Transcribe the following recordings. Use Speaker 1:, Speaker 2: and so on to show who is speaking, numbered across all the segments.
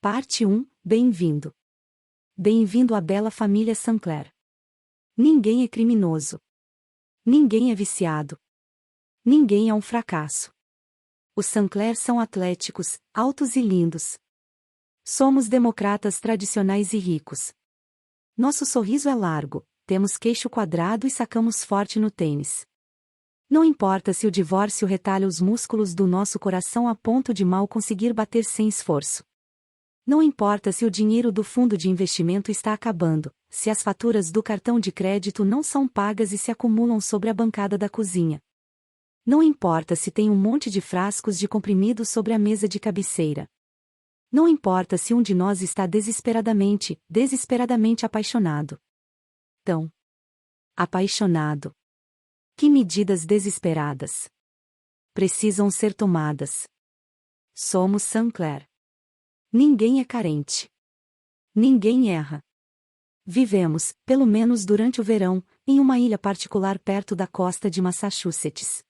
Speaker 1: Parte 1, Bem-vindo. Bem-vindo à bela família Sinclair. Ninguém é criminoso. Ninguém é viciado. Ninguém é um fracasso. Os Sinclair são atléticos, altos e lindos. Somos democratas tradicionais e ricos. Nosso sorriso é largo, temos queixo quadrado e sacamos forte no tênis. Não importa se o divórcio retalha os músculos do nosso coração a ponto de mal conseguir bater sem esforço. Não importa se o dinheiro do fundo de investimento está acabando, se as faturas do cartão de crédito não são pagas e se acumulam sobre a bancada da cozinha. Não importa se tem um monte de frascos de comprimidos sobre a mesa de cabeceira. Não importa se um de nós está desesperadamente apaixonado. Tão apaixonado. Que medidas desesperadas precisam ser tomadas? Somos Sinclair. Ninguém é carente. Ninguém erra. Vivemos, pelo menos durante o verão, em uma ilha particular perto da costa de Massachusetts.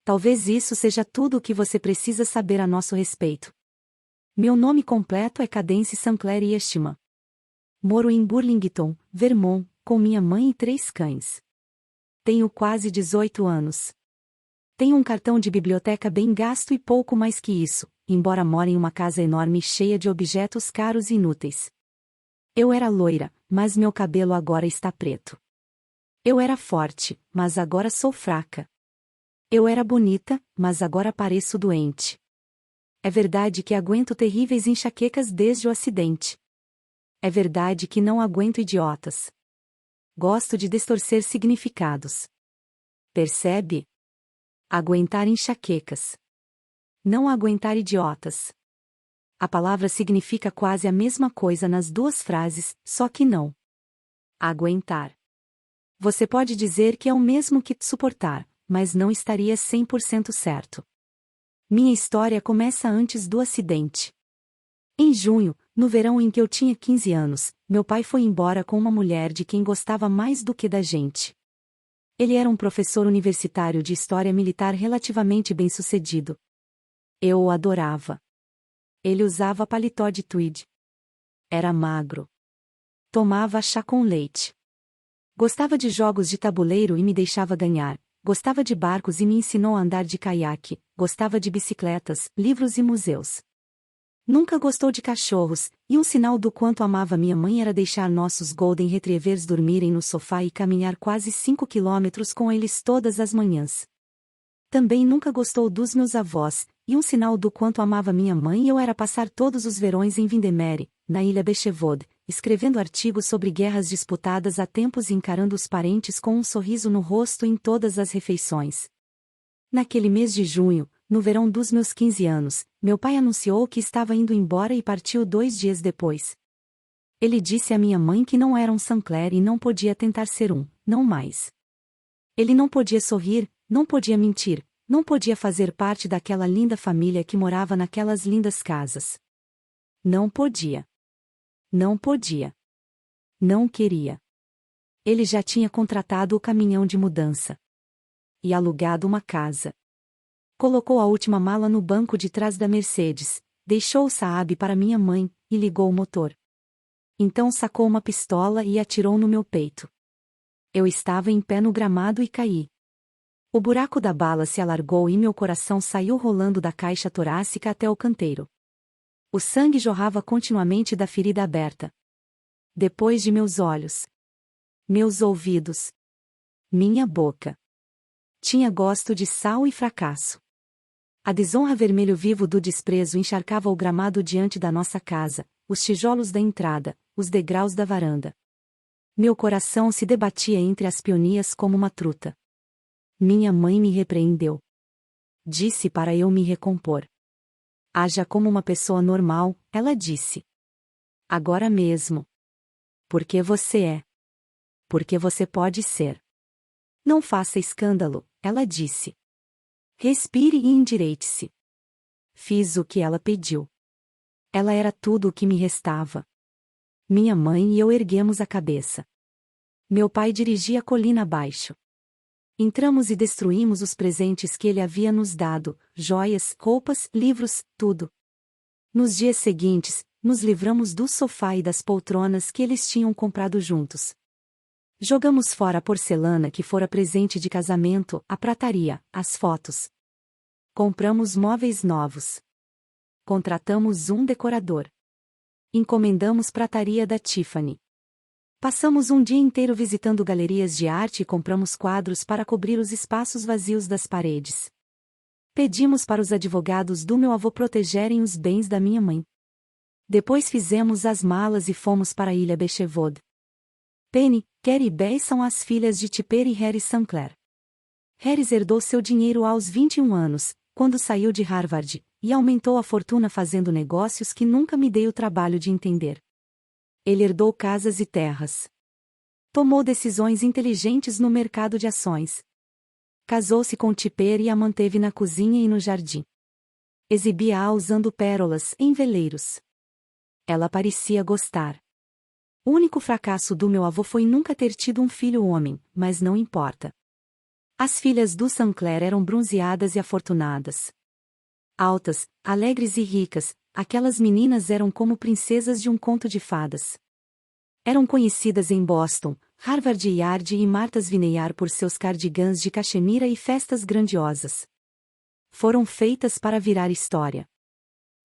Speaker 1: Talvez isso seja tudo o que você precisa saber a nosso respeito. Meu nome completo é Cadence Sinclair Eastman. Moro em Burlington, Vermont, com minha mãe e 3 cães. Tenho quase 18 anos. Tenho um cartão de biblioteca bem gasto e pouco mais que isso, embora more em uma casa enorme cheia de objetos caros e inúteis. Eu era loira, mas meu cabelo agora está preto. Eu era forte, mas agora sou fraca. Eu era bonita, mas agora pareço doente. É verdade que aguento terríveis enxaquecas desde o acidente. É verdade que não aguento idiotas. Gosto de distorcer significados. Percebe? Aguentar enxaquecas. Não aguentar idiotas. A palavra significa quase a mesma coisa nas duas frases, só que não. Aguentar. Você pode dizer que é o mesmo que suportar, mas não estaria 100% certo. Minha história começa antes do acidente. Em junho, no verão em que eu tinha 15 anos, meu pai foi embora com uma mulher de quem gostava mais do que da gente. Ele era um professor universitário de história militar relativamente bem-sucedido. Eu o adorava. Ele usava paletó de tweed. Era magro. Tomava chá com leite. Gostava de jogos de tabuleiro e me deixava ganhar. Gostava de barcos e me ensinou a andar de caiaque. Gostava de bicicletas, livros e museus. Nunca gostou de cachorros, e um sinal do quanto amava minha mãe era deixar nossos Golden Retrievers dormirem no sofá e caminhar quase 5 quilômetros com eles todas as manhãs. Também nunca gostou dos meus avós, e um sinal do quanto amava minha mãe eu era passar todos os verões em Windermere, na ilha Beechwood, escrevendo artigos sobre guerras disputadas há tempos e encarando os parentes com um sorriso no rosto em todas as refeições. Naquele mês de junho, no verão dos meus 15 anos, meu pai anunciou que estava indo embora e partiu 2 dias depois. Ele disse à minha mãe que não era um Sinclair e não podia tentar ser um, não mais. Ele não podia sorrir, não podia mentir, não podia fazer parte daquela linda família que morava naquelas lindas casas. Não podia. Não podia. Não queria. Ele já tinha contratado o caminhão de mudança. E alugado uma casa. Colocou a última mala no banco de trás da Mercedes, deixou o Saab para minha mãe, e ligou o motor. Então sacou uma pistola e atirou no meu peito. Eu estava em pé no gramado e caí. O buraco da bala se alargou e meu coração saiu rolando da caixa torácica até o canteiro. O sangue jorrava continuamente da ferida aberta. Depois de meus olhos. Meus ouvidos. Minha boca. Tinha gosto de sal e fracasso. A desonra vermelho vivo do desprezo encharcava o gramado diante da nossa casa, os tijolos da entrada, os degraus da varanda. Meu coração se debatia entre as peonias como uma truta. Minha mãe me repreendeu. Disse para eu me recompor. Haja como uma pessoa normal, ela disse. Agora mesmo. Porque você é. Porque você pode ser. Não faça escândalo, ela disse. Respire e endireite-se. Fiz o que ela pediu. Ela era tudo o que me restava. Minha mãe e eu erguemos a cabeça. Meu pai dirigia a colina abaixo. Entramos e destruímos os presentes que ele havia nos dado, joias, roupas, livros, tudo. Nos dias seguintes, Nos livramos do sofá e das poltronas que eles tinham comprado juntos. Jogamos fora a porcelana que fora presente de casamento, a prataria, as fotos. Compramos móveis novos. Contratamos um decorador. Encomendamos prataria da Tiffany. Passamos um dia inteiro visitando galerias de arte e compramos quadros para cobrir os espaços vazios das paredes. Pedimos para os advogados do meu avô protegerem os bens da minha mãe. Depois fizemos as malas e fomos para a Ilha Bechevoud. Penny, Carrie e Bess são as filhas de Tipper e Harry Sinclair. Harry herdou seu dinheiro aos 21 anos, quando saiu de Harvard, e aumentou a fortuna fazendo negócios que nunca me dei o trabalho de entender. Ele herdou casas e terras. Tomou decisões inteligentes no mercado de ações. Casou-se com Tipper e a manteve na cozinha e no jardim. Exibia-a usando pérolas em veleiros. Ela parecia gostar. O único fracasso do meu avô foi nunca ter tido um filho homem, mas não importa. As filhas do Sinclair eram bronzeadas e afortunadas. Altas, alegres e ricas, aquelas meninas eram como princesas de um conto de fadas. Eram conhecidas em Boston, Harvard Yard e Martha's Vineyard por seus cardigãs de cachemira e festas grandiosas. Foram feitas para virar história.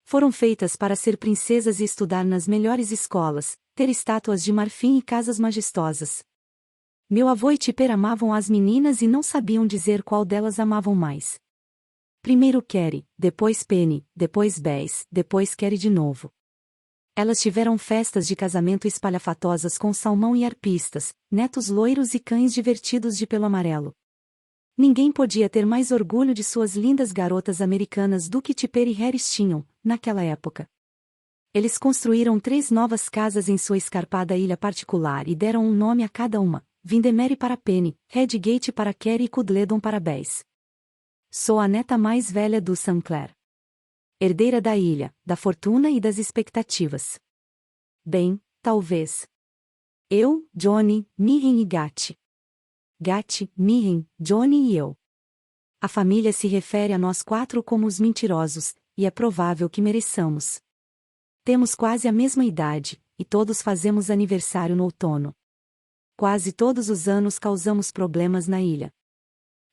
Speaker 1: Foram feitas para ser princesas e estudar nas melhores escolas, ter estátuas de marfim e casas majestosas. Meu avô e Tipper amavam as meninas e não sabiam dizer qual delas amavam mais. Primeiro Carrie, depois Penny, depois Bess, depois Carrie de novo. Elas tiveram festas de casamento espalhafatosas com salmão e arpistas, netos loiros e cães divertidos de pelo amarelo. Ninguém podia ter mais orgulho de suas lindas garotas americanas do que Tipper e Harry tinham, naquela época. Eles construíram 3 novas casas em sua escarpada ilha particular e deram um nome a cada uma: Windermere para Penny, Redgate para Carrie e Cudledon para Bess. Sou a neta mais velha do Sinclair. Herdeira da ilha, da fortuna e das expectativas. Bem, talvez. Eu, Johnny, Mirren e Gatti. Gatti, Mirren, Johnny e eu. A família se refere a nós 4 como os mentirosos, e é provável que mereçamos. Temos quase a mesma idade, e todos fazemos aniversário no outono. Quase todos os anos causamos problemas na ilha.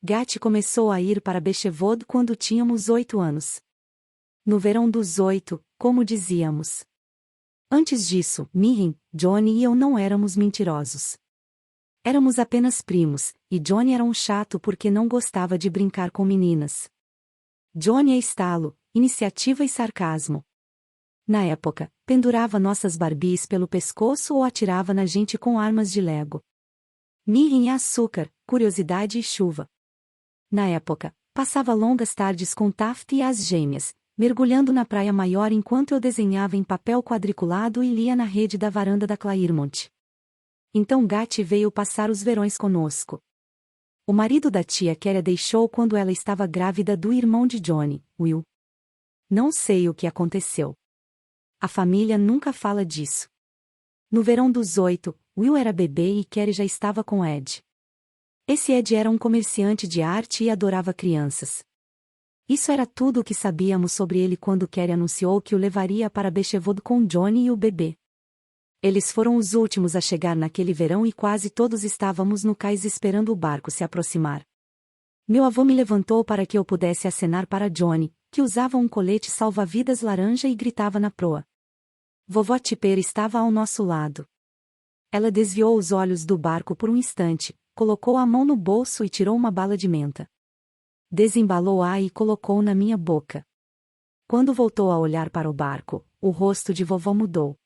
Speaker 1: Gatti começou a ir para Bechevoud quando tínhamos 8 anos. No verão dos 8, como dizíamos. Antes disso, Mirren, Johnny e eu não éramos mentirosos. Éramos apenas primos, e Johnny era um chato porque não gostava de brincar com meninas. Johnny é estalo, iniciativa e sarcasmo. Na época, pendurava nossas Barbies pelo pescoço ou atirava na gente com armas de Lego. Mirren é açúcar, curiosidade e chuva. Na época, passava longas tardes com Taft e as gêmeas, mergulhando na praia maior enquanto eu desenhava em papel quadriculado e lia na rede da varanda da Claremont. Então Gatti veio passar os verões conosco. O marido da tia Kéria deixou quando ela estava grávida do irmão de Johnny, Will. Não sei o que aconteceu. A família nunca fala disso. No verão dos 8, Will era bebê e Kéria já estava com Ed. Esse Ed era um comerciante de arte e adorava crianças. Isso era tudo o que sabíamos sobre ele quando Kéria anunciou que o levaria para Bechevoud com Johnny e o bebê. Eles foram os últimos a chegar naquele verão e quase todos estávamos no cais esperando o barco se aproximar. Meu avô me levantou para que eu pudesse acenar para Johnny, que usava um colete salva-vidas laranja e gritava na proa. Vovó Tipper estava ao nosso lado. Ela desviou os olhos do barco por um instante, colocou a mão no bolso e tirou uma bala de menta. Desembalou-a e colocou na minha boca. Quando voltou a olhar para o barco, o rosto de vovó mudou.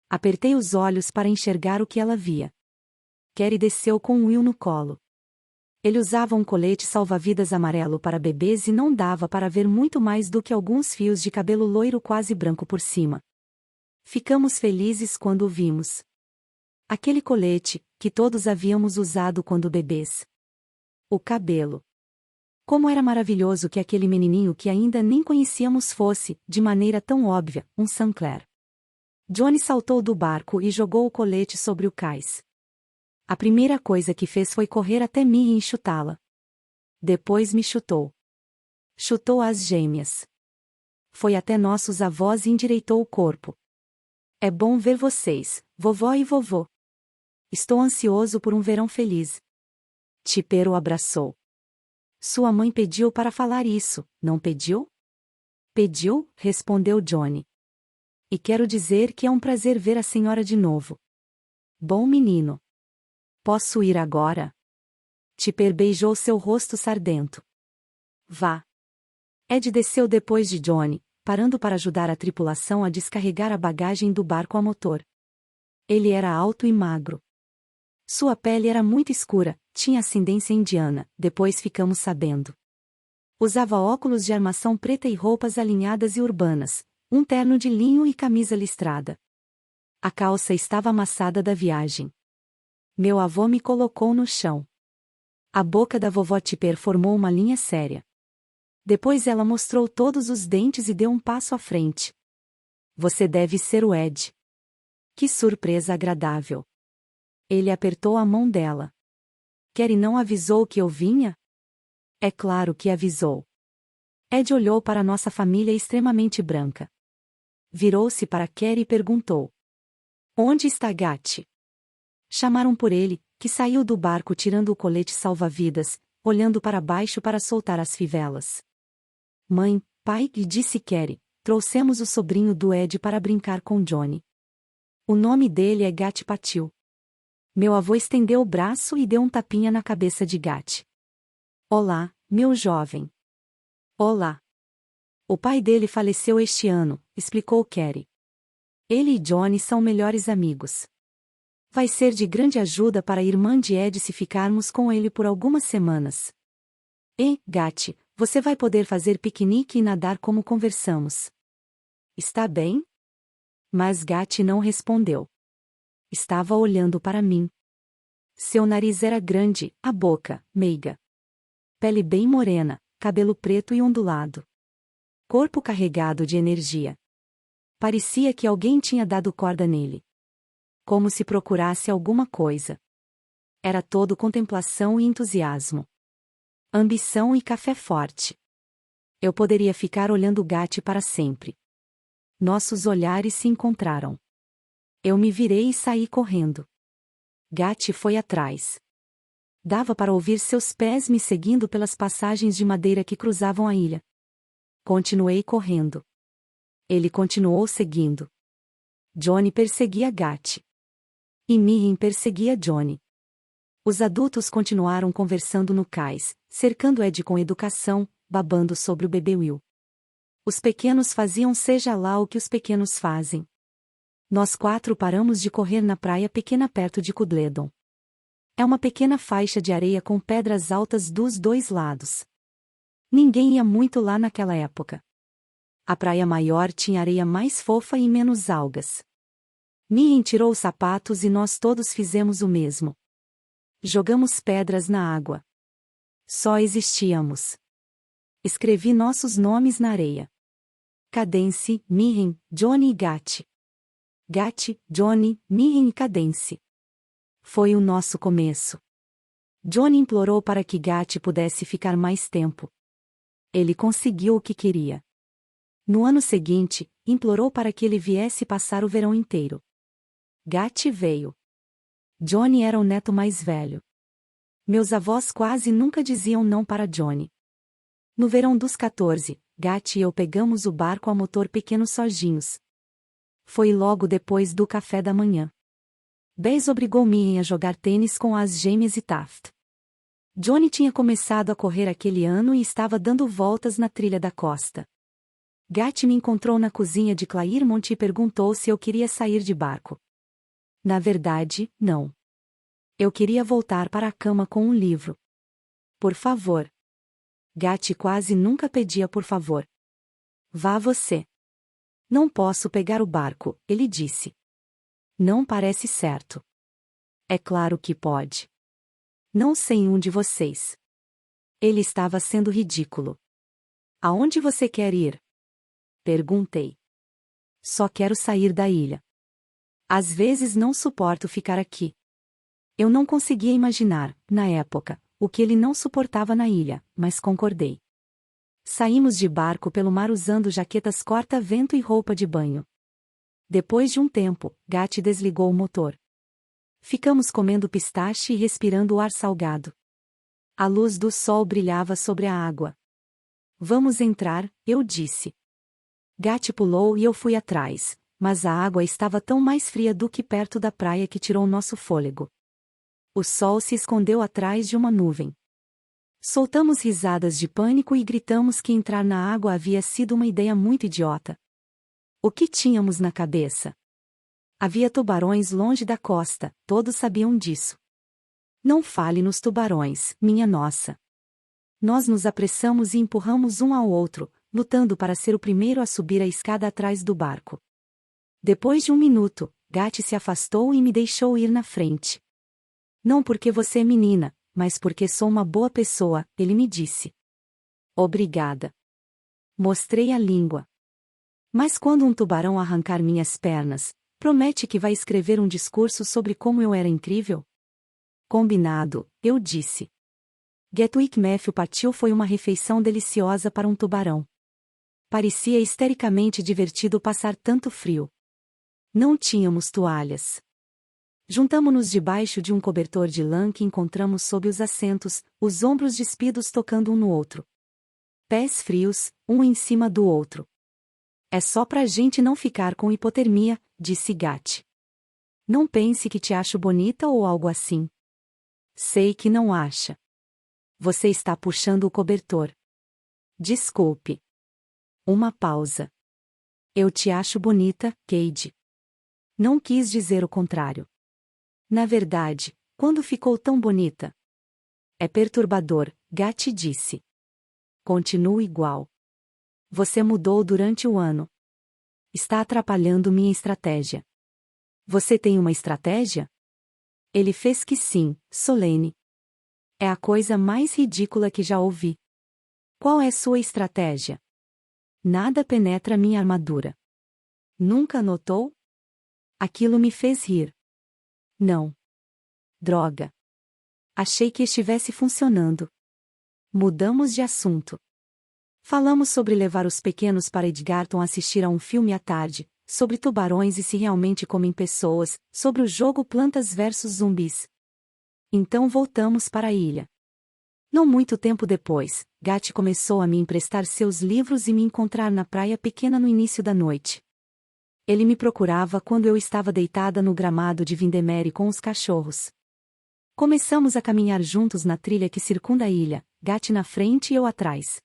Speaker 1: Apertei os olhos para enxergar o que ela via. Carrie desceu com Will no colo. Ele usava um colete salva-vidas amarelo para bebês e não dava para ver muito mais do que alguns fios de cabelo loiro quase branco por cima. Ficamos felizes quando o vimos. Aquele colete, que todos havíamos usado quando bebês. O cabelo. Como era maravilhoso que aquele menininho que ainda nem conhecíamos fosse, de maneira tão óbvia, um Sinclair. Johnny saltou do barco e jogou o colete sobre o cais. A primeira coisa que fez foi correr até mim e chutá-la. Depois me chutou. Chutou as gêmeas. Foi até nossos avós e endireitou o corpo. É bom ver vocês, vovó e vovô. Estou ansioso por um verão feliz. Tipper o abraçou. Sua mãe pediu para falar isso, não pediu? Pediu, respondeu Johnny. E quero dizer que é um prazer ver a senhora de novo. Bom menino. Posso ir agora? Tipper beijou seu rosto sardento. Vá. Ed desceu depois de Johnny, parando para ajudar a tripulação a descarregar a bagagem do barco a motor. Ele era alto e magro. Sua pele era muito escura, tinha ascendência indiana, depois ficamos sabendo. Usava óculos de armação preta e roupas alinhadas e urbanas, um terno de linho e camisa listrada. A calça estava amassada da viagem. Meu avô me colocou no chão. A boca da vovó Tipper formou uma linha séria. Depois ela mostrou todos os dentes e deu um passo à frente. Você deve ser o Ed. Que surpresa agradável. Ele apertou a mão dela. Carrie não avisou que eu vinha? É claro que avisou. Ed olhou para nossa família extremamente branca. Virou-se para Carrie e perguntou. Onde está Gat? Chamaram por ele, que saiu do barco tirando o colete salva-vidas, olhando para baixo para soltar as fivelas. Mãe, pai, disse Carrie, trouxemos o sobrinho do Ed para brincar com Johnny. O nome dele é Gat Patil. Meu avô estendeu o braço e deu um tapinha na cabeça de Gat. Olá, meu jovem. Olá. O pai dele faleceu este ano, explicou Carrie. Ele e Johnny são melhores amigos. Vai ser de grande ajuda para a irmã de Ed se ficarmos com ele por algumas semanas. E, Gat, você vai poder fazer piquenique e nadar como conversamos. Está bem? Mas Gat não respondeu. Estava olhando para mim. Seu nariz era grande, a boca, meiga. Pele bem morena, cabelo preto e ondulado. Corpo carregado de energia. Parecia que alguém tinha dado corda nele. Como se procurasse alguma coisa. Era todo contemplação e entusiasmo. Ambição e café forte. Eu poderia ficar olhando Gat para sempre. Nossos olhares se encontraram. Eu me virei e saí correndo. Gat foi atrás. Dava para ouvir seus pés me seguindo pelas passagens de madeira que cruzavam a ilha. Continuei correndo. Ele continuou seguindo. Johnny perseguia Gat. E Mirin perseguia Johnny. Os adultos continuaram conversando no cais, cercando Ed com educação, babando sobre o bebê Will. Os pequenos faziam seja lá o que os pequenos fazem. Nós 4 paramos de correr na praia pequena perto de Cudledon. É uma pequena faixa de areia com pedras altas dos 2 lados. Ninguém ia muito lá naquela época. A praia maior tinha areia mais fofa e menos algas. Mirin tirou os sapatos e nós todos fizemos o mesmo. Jogamos pedras na água. Só existíamos. Escrevi nossos nomes na areia. Cadence, Mirin, Johnny e Gat. Gat, Johnny, Mirin e Cadence. Foi o nosso começo. Johnny implorou para que Gat pudesse ficar mais tempo. Ele conseguiu o que queria. No ano seguinte, implorou para que ele viesse passar o verão inteiro. Gat veio. Johnny era o neto mais velho. Meus avós quase nunca diziam não para Johnny. No verão dos 14, Gat e eu pegamos o barco a motor pequeno sozinhos. Foi logo depois do café da manhã. Bess obrigou Mirin a jogar tênis com as gêmeas e Taft. Johnny tinha começado a correr aquele ano e estava dando voltas na trilha da costa. Gat me encontrou na cozinha de Claremont e perguntou se eu queria sair de barco. Na verdade, não. Eu queria voltar para a cama com um livro. Por favor. Gat quase nunca pedia por favor. Vá você. Não posso pegar o barco, ele disse. Não parece certo. É claro que pode. Não sei um de vocês. Ele estava sendo ridículo. Aonde você quer ir? Perguntei. Só quero sair da ilha. Às vezes não suporto ficar aqui. Eu não conseguia imaginar, na época, o que ele não suportava na ilha, mas concordei. Saímos de barco pelo mar usando jaquetas corta-vento e roupa de banho. Depois de um tempo, Gat desligou o motor. Ficamos comendo pistache e respirando o ar salgado. A luz do sol brilhava sobre a água. Vamos entrar, eu disse. Gat pulou e eu fui atrás, mas a água estava tão mais fria do que perto da praia que tirou nosso fôlego. O sol se escondeu atrás de uma nuvem. Soltamos risadas de pânico e gritamos que entrar na água havia sido uma ideia muito idiota. O que tínhamos na cabeça? Havia tubarões longe da costa, todos sabiam disso. Não fale nos tubarões, minha nossa. Nós nos apressamos e empurramos um ao outro, lutando para ser o primeiro a subir a escada atrás do barco. Depois de um minuto, Gat se afastou e me deixou ir na frente. Não porque você é menina, mas porque sou uma boa pessoa, ele me disse. Obrigada. Mostrei a língua. Mas quando um tubarão arrancar minhas pernas, promete que vai escrever um discurso sobre como eu era incrível? Combinado, eu disse. Gatwick Matthew partiu foi uma refeição deliciosa para um tubarão. Parecia histericamente divertido passar tanto frio. Não tínhamos toalhas. Juntamo-nos debaixo de um cobertor de lã que encontramos sob os assentos, os ombros despidos tocando um no outro. Pés frios, um em cima do outro. É só pra gente não ficar com hipotermia, disse Gat. Não pense que te acho bonita ou algo assim. Sei que não acha. Você está puxando o cobertor. Desculpe. Uma pausa. Eu te acho bonita, Cade. Não quis dizer o contrário. Na verdade, quando ficou tão bonita? É perturbador, Gat disse. Continuo igual. Você mudou durante o ano. Está atrapalhando minha estratégia. Você tem uma estratégia? Ele fez que sim, solene. É a coisa mais ridícula que já ouvi. Qual é sua estratégia? Nada penetra minha armadura. Nunca notou? Aquilo me fez rir. Não. Droga. Achei que estivesse funcionando. Mudamos de assunto. Falamos sobre levar os pequenos para Edgarton assistir a um filme à tarde, sobre tubarões e se realmente comem pessoas, sobre o jogo Plantas vs Zumbis. Então voltamos para a ilha. Não muito tempo depois, Gat começou a me emprestar seus livros e me encontrar na praia pequena no início da noite. Ele me procurava quando eu estava deitada no gramado de Windermere com os cachorros. Começamos a caminhar juntos na trilha que circunda a ilha, Gat na frente e eu atrás.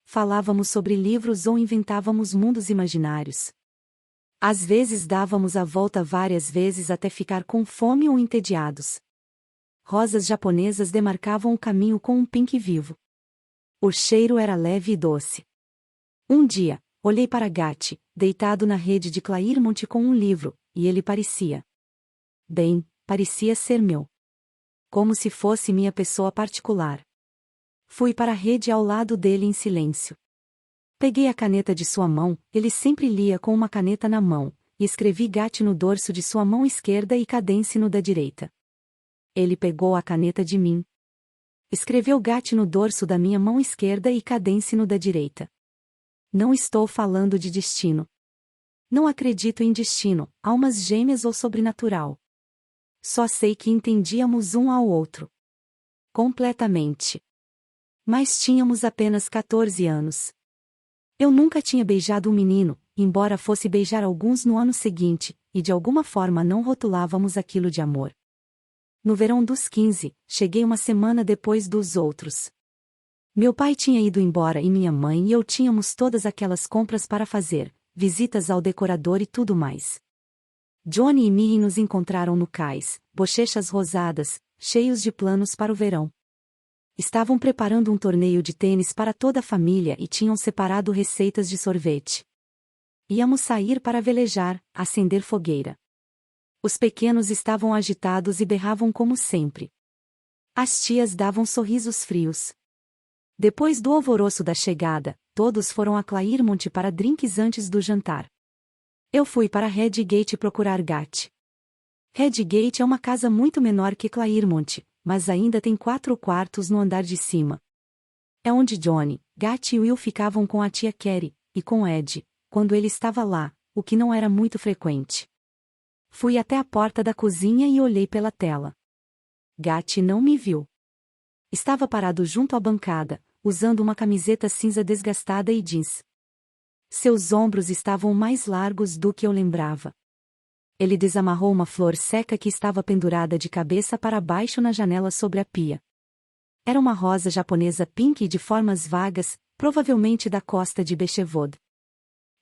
Speaker 1: Falávamos sobre livros ou inventávamos mundos imaginários. Às vezes dávamos a volta várias vezes até ficar com fome ou entediados. Rosas japonesas demarcavam o caminho com um pink vivo. O cheiro era leve e doce. Um dia, olhei para Gat, deitado na rede de Claremont com um livro, e ele parecia ser meu. Como se fosse minha pessoa particular. Fui para a rede ao lado dele em silêncio. Peguei a caneta de sua mão, ele sempre lia com uma caneta na mão, e escrevi Gat no dorso de sua mão esquerda e Cadence no da direita. Ele pegou a caneta de mim. Escreveu Gat no dorso da minha mão esquerda e Cadence no da direita. Não estou falando de destino. Não acredito em destino, almas gêmeas ou sobrenatural. Só sei que entendíamos um ao outro. Completamente. Mas tínhamos apenas 14 anos. Eu nunca tinha beijado um menino, embora fosse beijar alguns no ano seguinte, e de alguma forma não rotulávamos aquilo de amor. No verão dos 15, cheguei uma semana depois dos outros. Meu pai tinha ido embora e minha mãe e eu tínhamos todas aquelas compras para fazer, visitas ao decorador e tudo mais. Johnny e Minnie nos encontraram no cais, bochechas rosadas, cheios de planos para o verão. Estavam preparando um torneio de tênis para toda a família e tinham separado receitas de sorvete. Íamos sair para velejar, acender fogueira. Os pequenos estavam agitados e berravam como sempre. As tias davam sorrisos frios. Depois do alvoroço da chegada, todos foram a Claremont para drinks antes do jantar. Eu fui para Redgate procurar Gat. Redgate é uma casa muito menor que Claremont, mas ainda tem 4 quartos no andar de cima. É onde Johnny, Gat e Will ficavam com a tia Carrie, e com Ed, quando ele estava lá, o que não era muito frequente. Fui até a porta da cozinha e olhei pela tela. Gat não me viu. Estava parado junto à bancada, usando uma camiseta cinza desgastada e jeans. Seus ombros estavam mais largos do que eu lembrava. Ele desamarrou uma flor seca que estava pendurada de cabeça para baixo na janela sobre a pia. Era uma rosa japonesa pink de formas vagas, provavelmente da costa de Bechevood.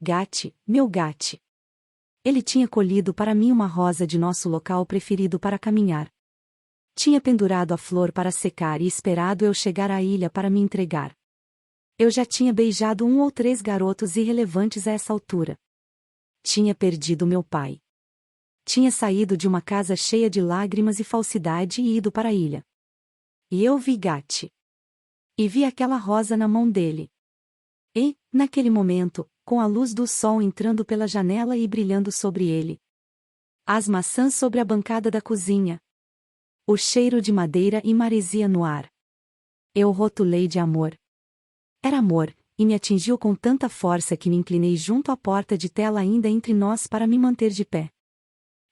Speaker 1: Gat, meu Gat. Ele tinha colhido para mim uma rosa de nosso local preferido para caminhar. Tinha pendurado a flor para secar e esperado eu chegar à ilha para me entregar. Eu já tinha beijado 1 ou 3 garotos irrelevantes a essa altura. Tinha perdido meu pai. Tinha saído de uma casa cheia de lágrimas e falsidade e ido para a ilha. E eu vi Gat. E vi aquela rosa na mão dele. E, naquele momento, com a luz do sol entrando pela janela e brilhando sobre ele. As maçãs sobre a bancada da cozinha. O cheiro de madeira e maresia no ar. Eu rotulei de amor. Era amor, e me atingiu com tanta força que me inclinei junto à porta de tela ainda entre nós para me manter de pé.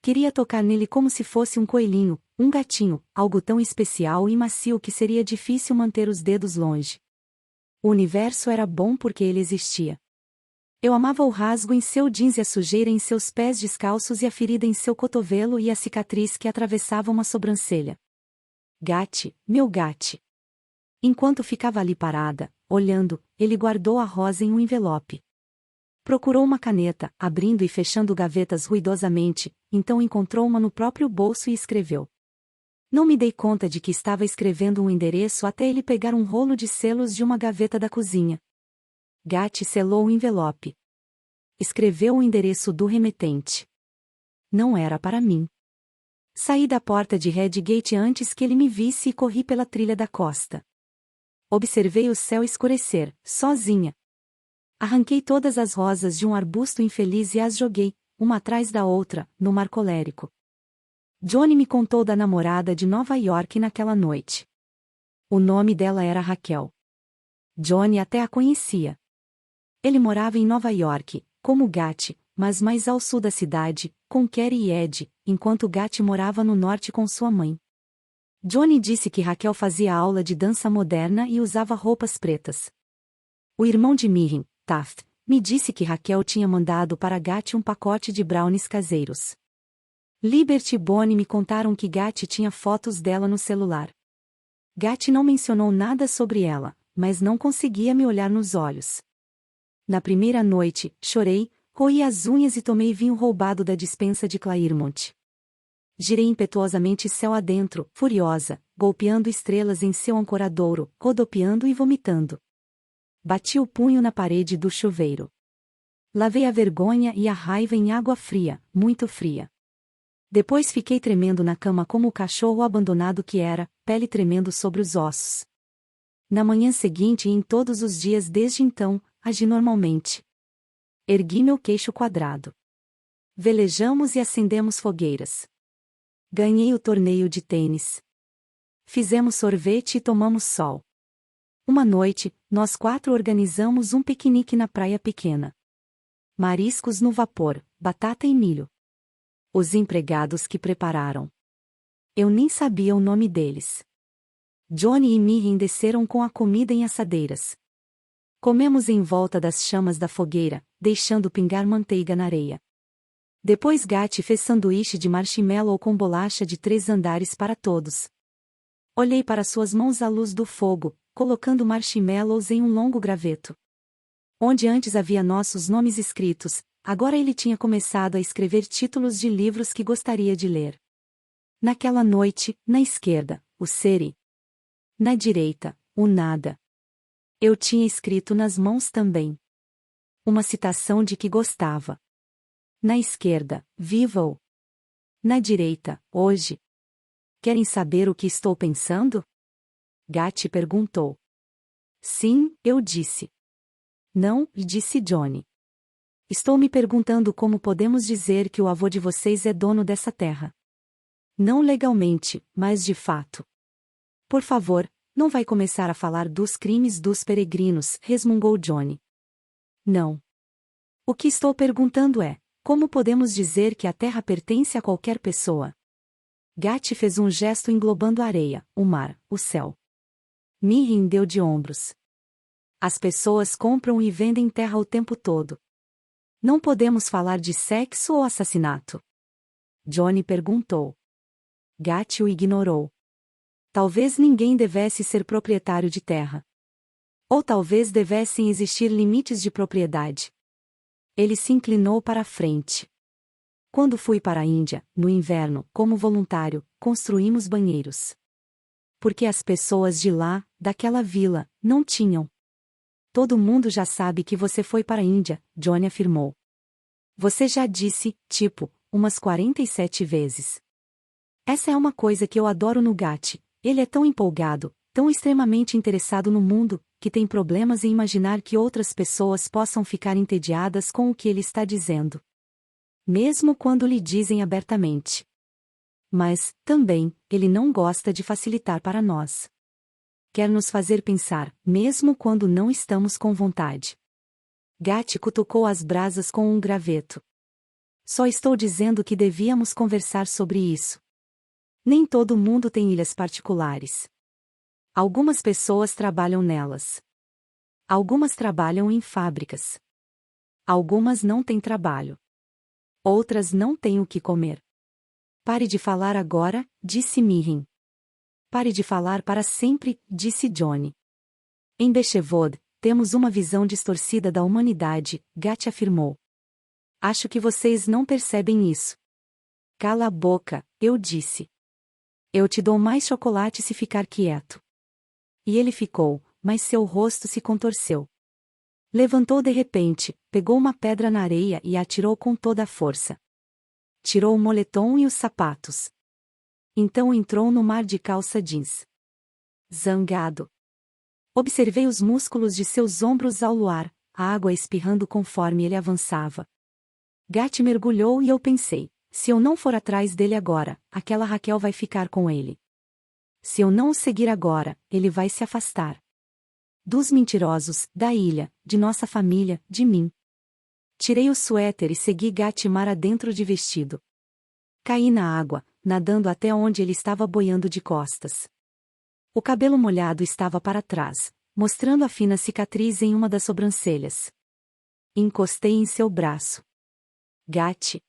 Speaker 1: Queria tocar nele como se fosse um coelhinho, um gatinho, algo tão especial e macio que seria difícil manter os dedos longe. O universo era bom porque ele existia. Eu amava o rasgo em seu jeans e a sujeira em seus pés descalços e a ferida em seu cotovelo e a cicatriz que atravessava uma sobrancelha. Gat, meu Gat. Enquanto ficava ali parada, olhando, ele guardou a rosa em um envelope. Procurou uma caneta, abrindo e fechando gavetas ruidosamente, então encontrou uma no próprio bolso e escreveu. Não me dei conta de que estava escrevendo um endereço até ele pegar um rolo de selos de uma gaveta da cozinha. Gat selou o envelope. Escreveu o endereço do remetente. Não era para mim. Saí da porta de Redgate antes que ele me visse e corri pela trilha da costa. Observei o céu escurecer, sozinha. Arranquei todas as rosas de um arbusto infeliz e as joguei, uma atrás da outra, no mar colérico. Johnny me contou da namorada de Nova York naquela noite. O nome dela era Raquel. Johnny até a conhecia. Ele morava em Nova York, como Gat, mas mais ao sul da cidade, com Kerry e Ed, enquanto Gat morava no norte com sua mãe. Johnny disse que Raquel fazia aula de dança moderna e usava roupas pretas. O irmão de Mirren, Taft, me disse que Raquel tinha mandado para Gat um pacote de brownies caseiros. Liberty e Bonnie me contaram que Gat tinha fotos dela no celular. Gat não mencionou nada sobre ela, mas não conseguia me olhar nos olhos. Na primeira noite, chorei, roí as unhas e tomei vinho roubado da despensa de Claremont. Girei impetuosamente céu adentro, furiosa, golpeando estrelas em seu ancoradouro, rodopiando e vomitando. Bati o punho na parede do chuveiro. Lavei a vergonha e a raiva em água fria, muito fria. Depois fiquei tremendo na cama como o cachorro abandonado que era, pele tremendo sobre os ossos. Na manhã seguinte e em todos os dias desde então, agi normalmente. Ergui meu queixo quadrado. Velejamos e acendemos fogueiras. Ganhei o torneio de tênis. Fizemos sorvete e tomamos sol. Uma noite, nós 4 organizamos um piquenique na praia pequena. Mariscos no vapor, batata e milho. Os empregados que prepararam. Eu nem sabia o nome deles. Johnny e Mirren desceram com a comida em assadeiras. Comemos em volta das chamas da fogueira, deixando pingar manteiga na areia. Depois Gat fez sanduíche de marshmallow com bolacha de 3 andares para todos. Olhei para suas mãos à luz do fogo, colocando marshmallows em um longo graveto. Onde antes havia nossos nomes escritos, agora ele tinha começado a escrever títulos de livros que gostaria de ler. Naquela noite, na esquerda, o Seri. Na direita, o nada. Eu tinha escrito nas mãos também. Uma citação de que gostava. Na esquerda, viva-o. Na direita, hoje. Querem saber o que estou pensando? Gat perguntou. Sim, eu disse. Não, disse Johnny. Estou me perguntando como podemos dizer que o avô de vocês é dono dessa terra. Não legalmente, mas de fato. Por favor, não vai começar a falar dos crimes dos peregrinos, resmungou Johnny. Não. O que estou perguntando é, Como podemos dizer que a terra pertence a qualquer pessoa? Gat fez um gesto englobando a areia, o mar, o céu. Mirin deu de ombros. As pessoas compram e vendem terra o tempo todo. Não podemos falar de sexo ou assassinato? Johnny perguntou. Gat o ignorou. Talvez ninguém devesse ser proprietário de terra. Ou talvez devessem existir limites de propriedade. Ele se inclinou para a frente. Quando fui para a Índia, no inverno, como voluntário, construímos banheiros. Porque as pessoas de lá, daquela vila, não tinham. Todo mundo já sabe que você foi para a Índia, Johnny afirmou. Você já disse, tipo, umas 47 vezes. Essa é uma coisa que eu adoro no Gat. Ele é tão empolgado, tão extremamente interessado no mundo, que tem problemas em imaginar que outras pessoas possam ficar entediadas com o que ele está dizendo. Mesmo quando lhe dizem abertamente. Mas, também, ele não gosta de facilitar para nós. Quer nos fazer pensar, mesmo quando não estamos com vontade. Gat cutucou as brasas com um graveto. Só estou dizendo que devíamos conversar sobre isso. Nem todo mundo tem ilhas particulares. Algumas pessoas trabalham nelas. Algumas trabalham em fábricas. Algumas não têm trabalho. Outras não têm o que comer. Pare de falar agora, disse Mirin. Pare de falar para sempre, disse Johnny. Em Bechevod, temos uma visão distorcida da humanidade, Gat afirmou. Acho que vocês não percebem isso. Cala a boca, eu disse. Eu te dou mais chocolate se ficar quieto. E ele ficou, mas seu rosto se contorceu. Levantou de repente, pegou uma pedra na areia e a atirou com toda a força. Tirou o moletom e os sapatos. Então entrou no mar de calça jeans. Zangado. Observei os músculos de seus ombros ao luar, a água espirrando conforme ele avançava. Gat mergulhou e eu pensei, se eu não for atrás dele agora, aquela Raquel vai ficar com ele. Se eu não o seguir agora, ele vai se afastar. Dos mentirosos, da ilha, de nossa família, de mim. Tirei o suéter e segui Gat mar adentro de vestido. Caí na água, nadando até onde ele estava boiando de costas. O cabelo molhado estava para trás, mostrando a fina cicatriz em uma das sobrancelhas. Encostei em seu braço. Gat.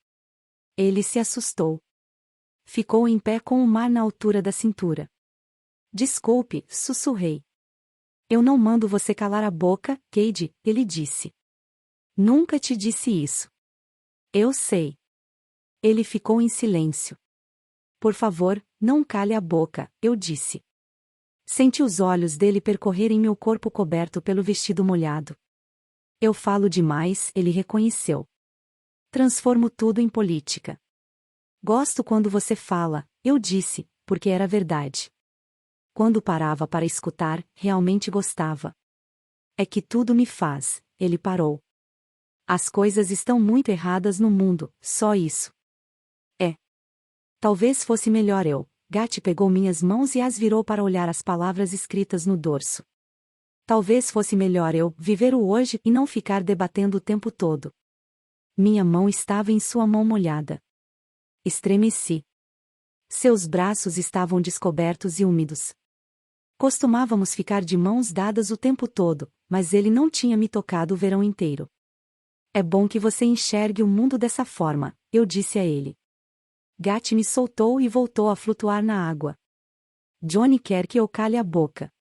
Speaker 1: Ele se assustou. Ficou em pé com o mar na altura da cintura. Desculpe, sussurrei. Eu não mando você calar a boca, Cade, ele disse. Nunca te disse isso. Eu sei. Ele ficou em silêncio. Por favor, não cale a boca, eu disse. Senti os olhos dele percorrerem meu corpo coberto pelo vestido molhado. Eu falo demais, ele reconheceu. Transformo tudo em política. Gosto quando você fala, eu disse, porque era verdade. Quando parava para escutar, realmente gostava. É que tudo me faz, ele parou. As coisas estão muito erradas no mundo, só isso. É. Talvez fosse melhor eu. Gat pegou minhas mãos e as virou para olhar as palavras escritas no dorso. Talvez fosse melhor eu viver o hoje e não ficar debatendo o tempo todo. Minha mão estava em sua mão molhada. Estremeci. Seus braços estavam descobertos e úmidos. Costumávamos ficar de mãos dadas o tempo todo, mas ele não tinha me tocado o verão inteiro. É bom que você enxergue o mundo dessa forma, eu disse a ele. Gat me soltou e voltou a flutuar na água. Johnny quer que eu cale a boca.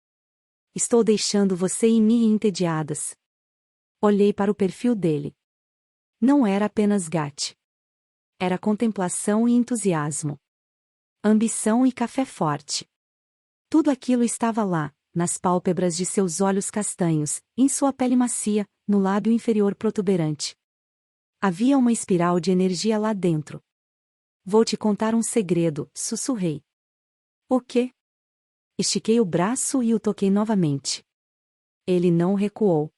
Speaker 1: Estou deixando você e me entediadas. Olhei para o perfil dele. Não era apenas Gat. Era contemplação e entusiasmo. Ambição e café forte. Tudo aquilo estava lá, nas pálpebras de seus olhos castanhos, em sua pele macia, no lábio inferior protuberante. Havia uma espiral de energia lá dentro. Vou te contar um segredo, sussurrei. O quê? Estiquei o braço e o toquei novamente. Ele não recuou.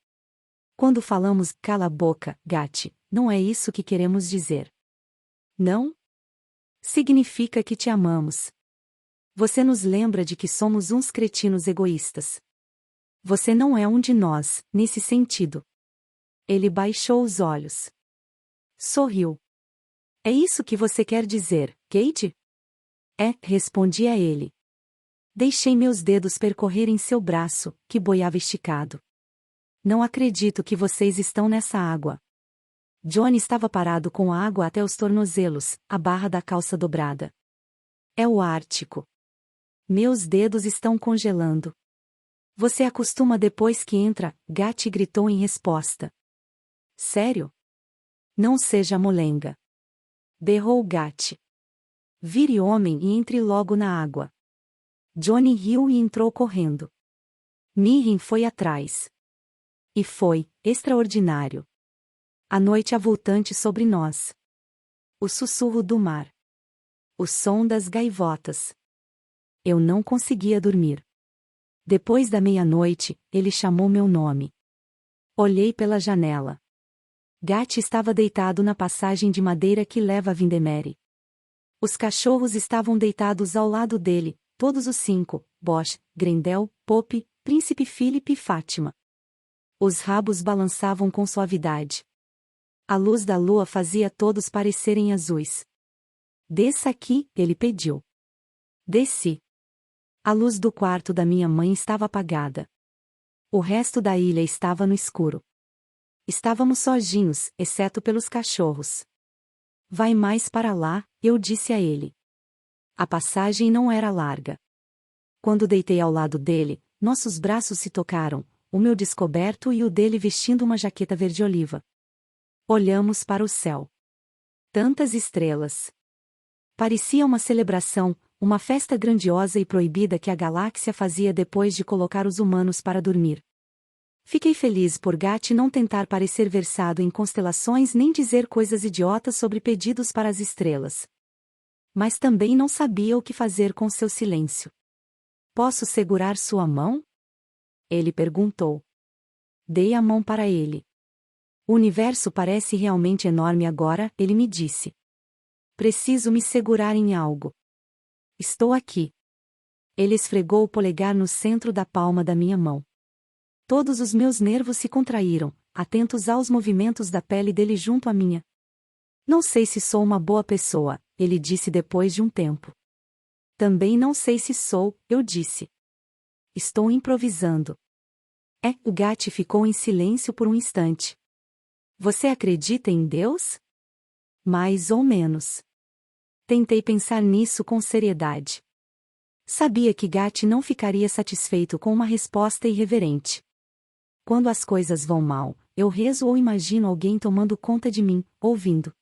Speaker 1: Quando falamos, cala a boca, Gat, não é isso que queremos dizer. Não? Significa que te amamos. Você nos lembra de que somos uns cretinos egoístas. Você não é um de nós, nesse sentido. Ele baixou os olhos. Sorriu. É isso que você quer dizer, Kate? É, respondi a ele. Deixei meus dedos percorrerem seu braço, que boiava esticado. Não acredito que vocês estão nessa água. Johnny estava parado com a água até os tornozelos, a barra da calça dobrada. É o Ártico. Meus dedos estão congelando. Você acostuma depois que entra, Gatti gritou em resposta. Sério? Não seja molenga. Berrou Gatti. Vire homem e entre logo na água. Johnny riu e entrou correndo. Mirren foi atrás. E foi extraordinário. A noite avultante sobre nós. O sussurro do mar. O som das gaivotas. Eu não conseguia dormir. Depois da meia-noite, ele chamou meu nome. Olhei pela janela. Gatti estava deitado na passagem de madeira que leva a Vindemere. Os cachorros estavam deitados ao lado dele, todos os 5, Bosch, Grendel, Pope, Príncipe Philip e Fátima. Os rabos balançavam com suavidade. A luz da lua fazia todos parecerem azuis. Desça aqui, ele pediu. Desci. A luz do quarto da minha mãe estava apagada. O resto da ilha estava no escuro. Estávamos sozinhos, exceto pelos cachorros. Vai mais para lá, eu disse a ele. A passagem não era larga. Quando deitei ao lado dele, nossos braços se tocaram, o meu descoberto e o dele vestindo uma jaqueta verde-oliva. Olhamos para o céu. Tantas estrelas. Parecia uma celebração, uma festa grandiosa e proibida que a galáxia fazia depois de colocar os humanos para dormir. Fiquei feliz por Gatti não tentar parecer versado em constelações nem dizer coisas idiotas sobre pedidos para as estrelas. Mas também não sabia o que fazer com seu silêncio. Posso segurar sua mão? Ele perguntou. Dei a mão para ele. O universo parece realmente enorme agora, ele me disse. Preciso me segurar em algo. Estou aqui. Ele esfregou o polegar no centro da palma da minha mão. Todos os meus nervos se contraíram, atentos aos movimentos da pele dele junto à minha. Não sei se sou uma boa pessoa, ele disse depois de um tempo. Também não sei se sou, eu disse. Estou improvisando. O Gatti ficou em silêncio por um instante. Você acredita em Deus? Mais ou menos. Tentei pensar nisso com seriedade. Sabia que Gatti não ficaria satisfeito com uma resposta irreverente. Quando as coisas vão mal, eu rezo ou imagino alguém tomando conta de mim, ouvindo.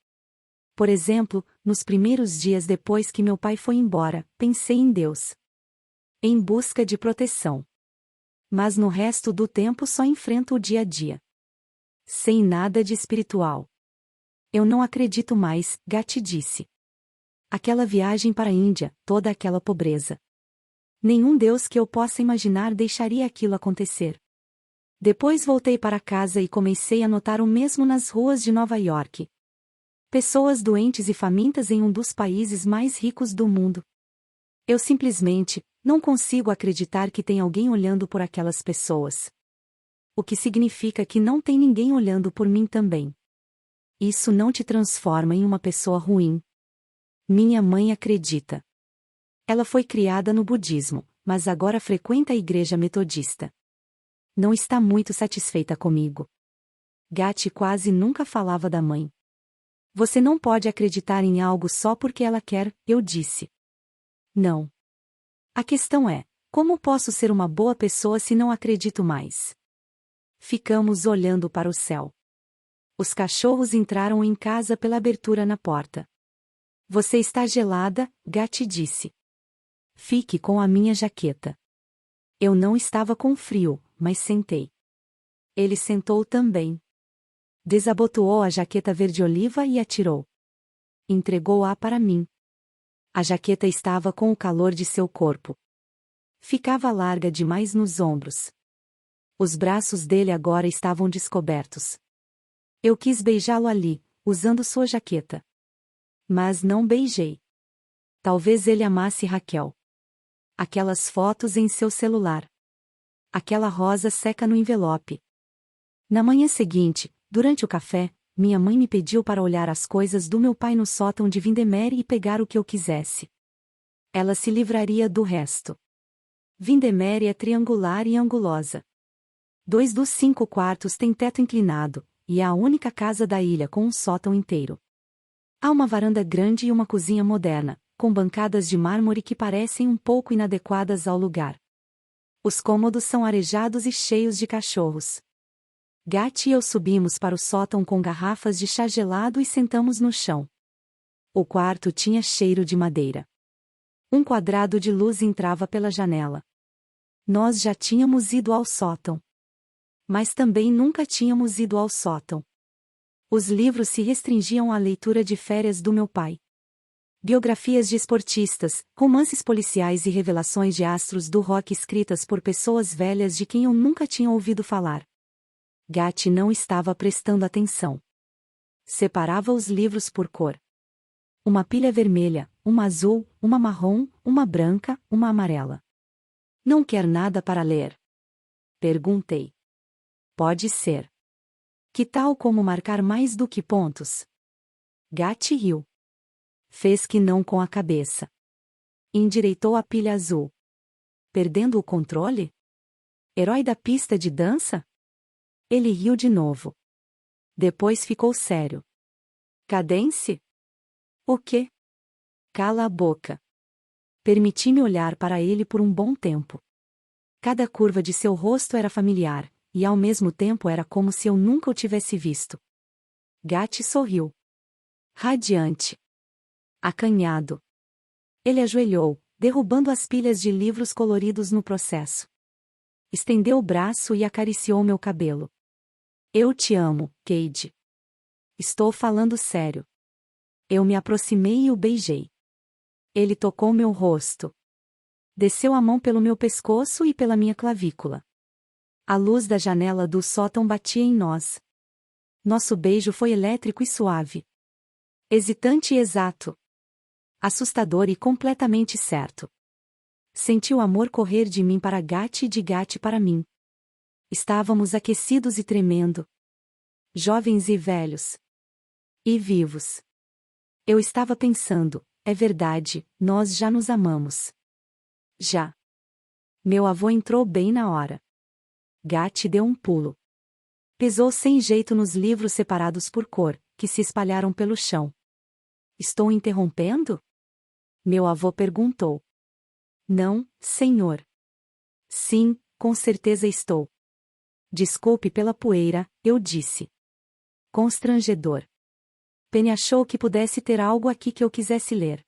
Speaker 1: Por exemplo, nos primeiros dias depois que meu pai foi embora, pensei em Deus. Em busca de proteção. Mas no resto do tempo só enfrento o dia a dia. Sem nada de espiritual. Eu não acredito mais, Gatti disse. Aquela viagem para a Índia, toda aquela pobreza. Nenhum Deus que eu possa imaginar deixaria aquilo acontecer. Depois voltei para casa e comecei a notar o mesmo nas ruas de Nova York. Pessoas doentes e famintas em um dos países mais ricos do mundo. Eu simplesmente não consigo acreditar que tem alguém olhando por aquelas pessoas. O que significa que não tem ninguém olhando por mim também. Isso não te transforma em uma pessoa ruim. Minha mãe acredita. Ela foi criada no budismo, mas agora frequenta a igreja metodista. Não está muito satisfeita comigo. Gatti quase nunca falava da mãe. Você não pode acreditar em algo só porque ela quer, eu disse. Não. A questão é, como posso ser uma boa pessoa se não acredito mais? Ficamos olhando para o céu. Os cachorros entraram em casa pela abertura na porta. Você está gelada, Gatti disse. Fique com a minha jaqueta. Eu não estava com frio, mas sentei. Ele sentou também. Desabotoou a jaqueta verde-oliva e atirou. Entregou-a para mim. A jaqueta estava com o calor de seu corpo. Ficava larga demais nos ombros. Os braços dele agora estavam descobertos. Eu quis beijá-lo ali, usando sua jaqueta. Mas não beijei. Talvez ele amasse Raquel. Aquelas fotos em seu celular. Aquela rosa seca no envelope. Na manhã seguinte, durante o café, minha mãe me pediu para olhar as coisas do meu pai no sótão de Windermere e pegar o que eu quisesse. Ela se livraria do resto. Windermere é triangular e angulosa. 2 dos 5 quartos têm teto inclinado, e é a única casa da ilha com um sótão inteiro. Há uma varanda grande e uma cozinha moderna, com bancadas de mármore que parecem um pouco inadequadas ao lugar. Os cômodos são arejados e cheios de cachorros. Gat e eu subimos para o sótão com garrafas de chá gelado e sentamos no chão. O quarto tinha cheiro de madeira. Um quadrado de luz entrava pela janela. Nós já tínhamos ido ao sótão. Mas também nunca tínhamos ido ao sótão. Os livros se restringiam à leitura de férias do meu pai. Biografias de esportistas, romances policiais e revelações de astros do rock escritas por pessoas velhas de quem eu nunca tinha ouvido falar. Gat não estava prestando atenção. Separava os livros por cor. Uma pilha vermelha, uma azul, uma marrom, uma branca, uma amarela. Não quer nada para ler? Perguntei. Pode ser. Que tal como marcar mais do que pontos? Gat riu. Fez que não com a cabeça. Endireitou a pilha azul. Perdendo o controle? Herói da pista de dança? Ele riu de novo. Depois ficou sério. Cadence? O quê? Cala a boca. Permiti-me olhar para ele por um bom tempo. Cada curva de seu rosto era familiar, e ao mesmo tempo era como se eu nunca o tivesse visto. Gat sorriu. Radiante. Acanhado. Ele ajoelhou, derrubando as pilhas de livros coloridos no processo. Estendeu o braço e acariciou meu cabelo. Eu te amo, Cade. Estou falando sério. Eu me aproximei e o beijei. Ele tocou meu rosto. Desceu a mão pelo meu pescoço e pela minha clavícula. A luz da janela do sótão batia em nós. Nosso beijo foi elétrico e suave. Hesitante e exato. Assustador e completamente certo. Senti o amor correr de mim para Gat e de Gat para mim. Estávamos aquecidos e tremendo. Jovens e velhos. E vivos. Eu estava pensando, é verdade, nós já nos amamos. Já. Meu avô entrou bem na hora. Gat deu um pulo. Pisou sem jeito nos livros separados por cor, que se espalharam pelo chão. Estou interrompendo? Meu avô perguntou. Não, senhor. Sim, com certeza estou. Desculpe pela poeira, eu disse. Constrangedor. Penny achou que pudesse ter algo aqui que eu quisesse ler.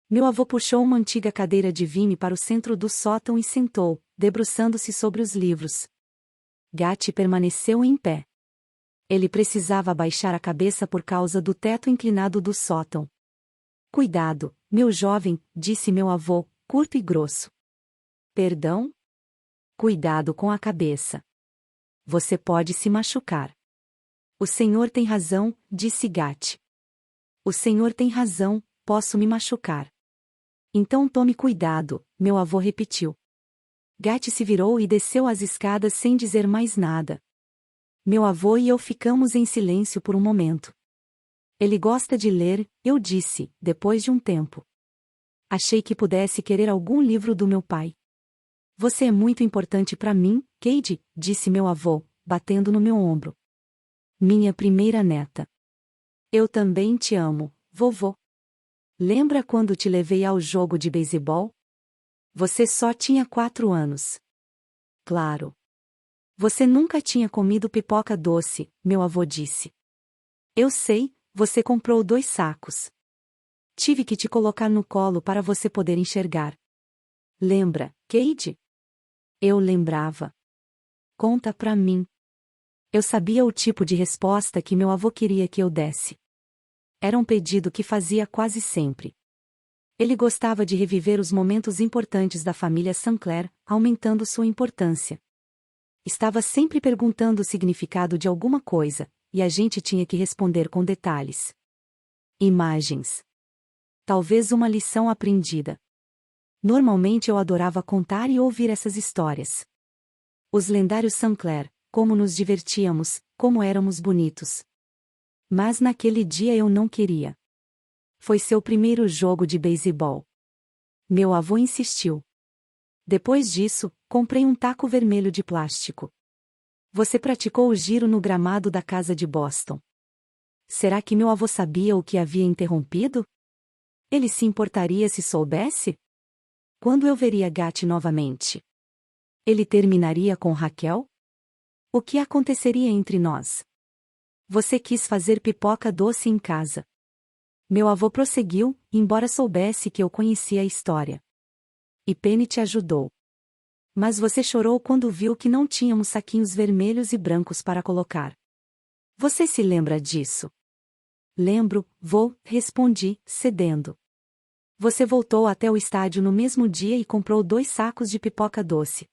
Speaker 1: Meu avô puxou uma antiga cadeira de vime para o centro do sótão e sentou, debruçando-se sobre os livros. Gat permaneceu em pé. Ele precisava abaixar a cabeça por causa do teto inclinado do sótão. Cuidado, meu jovem, disse meu avô, curto e grosso. Perdão? Cuidado com a cabeça. Você pode se machucar. O senhor tem razão, disse Gat. O senhor tem razão, posso me machucar. Então tome cuidado, meu avô repetiu. Gat se virou e desceu as escadas sem dizer mais nada. Meu avô e eu ficamos em silêncio por um momento. Ele gosta de ler, eu disse, depois de um tempo. Achei que pudesse querer algum livro do meu pai. Você é muito importante para mim, Cade, disse meu avô, batendo no meu ombro. Minha primeira neta. Eu também te amo, vovô. Lembra quando te levei ao jogo de beisebol? Você só tinha 4 anos. Claro. Você nunca tinha comido pipoca doce, meu avô disse. Eu sei, você comprou 2 sacos. Tive que te colocar no colo para você poder enxergar. Lembra, Cade? Eu lembrava. Conta pra mim. Eu sabia o tipo de resposta que meu avô queria que eu desse. Era um pedido que fazia quase sempre. Ele gostava de reviver os momentos importantes da família Sinclair, aumentando sua importância. Estava sempre perguntando o significado de alguma coisa, e a gente tinha que responder com detalhes. Imagens. Talvez uma lição aprendida. Normalmente eu adorava contar e ouvir essas histórias. Os lendários Sinclair, como nos divertíamos, como éramos bonitos. Mas naquele dia eu não queria. Foi seu primeiro jogo de beisebol. Meu avô insistiu. Depois disso, comprei um taco vermelho de plástico. Você praticou o giro no gramado da casa de Boston. Será que meu avô sabia o que havia interrompido? Ele se importaria se soubesse? Quando eu veria Gat novamente? Ele terminaria com Raquel? O que aconteceria entre nós? Você quis fazer pipoca doce em casa. Meu avô prosseguiu, embora soubesse que eu conhecia a história. E Penny te ajudou. Mas você chorou quando viu que não tínhamos saquinhos vermelhos e brancos para colocar. Você se lembra disso? Lembro, vô, respondi, cedendo. Você voltou até o estádio no mesmo dia e comprou 2 sacos de pipoca doce.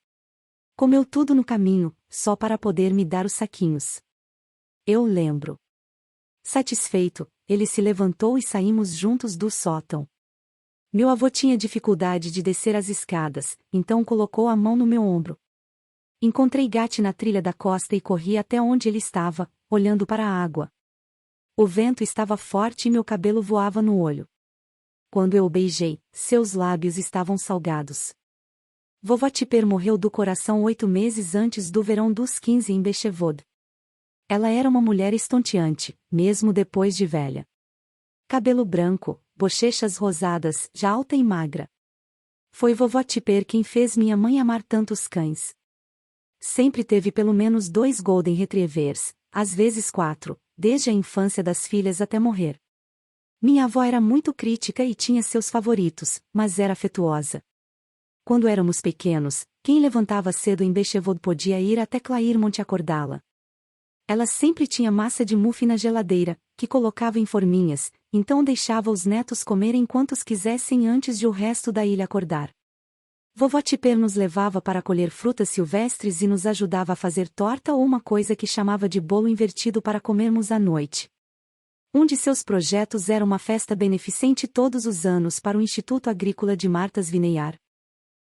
Speaker 1: Comeu tudo no caminho, só para poder me dar os saquinhos. Eu lembro. Satisfeito, ele se levantou e saímos juntos do sótão. Meu avô tinha dificuldade de descer as escadas, então colocou a mão no meu ombro. Encontrei Gat na trilha da costa e corri até onde ele estava, olhando para a água. O vento estava forte e meu cabelo voava no olho. Quando eu o beijei, seus lábios estavam salgados. Vovó Tipper morreu do coração 8 meses antes do verão dos 15 em Beechwood. Ela era uma mulher estonteante, mesmo depois de velha. Cabelo branco, bochechas rosadas, já alta e magra. Foi vovó Tipper quem fez minha mãe amar tantos cães. Sempre teve pelo menos 2 Golden Retrievers, às vezes 4, desde a infância das filhas até morrer. Minha avó era muito crítica e tinha seus favoritos, mas era afetuosa. Quando éramos pequenos, quem levantava cedo em Beechwood podia ir até Claremont acordá-la. Ela sempre tinha massa de muffin na geladeira, que colocava em forminhas, então deixava os netos comerem quantos quisessem antes de o resto da ilha acordar. Vovó Tipper nos levava para colher frutas silvestres e nos ajudava a fazer torta ou uma coisa que chamava de bolo invertido para comermos à noite. Um de seus projetos era uma festa beneficente todos os anos para o Instituto Agrícola de Martha's Vineyard.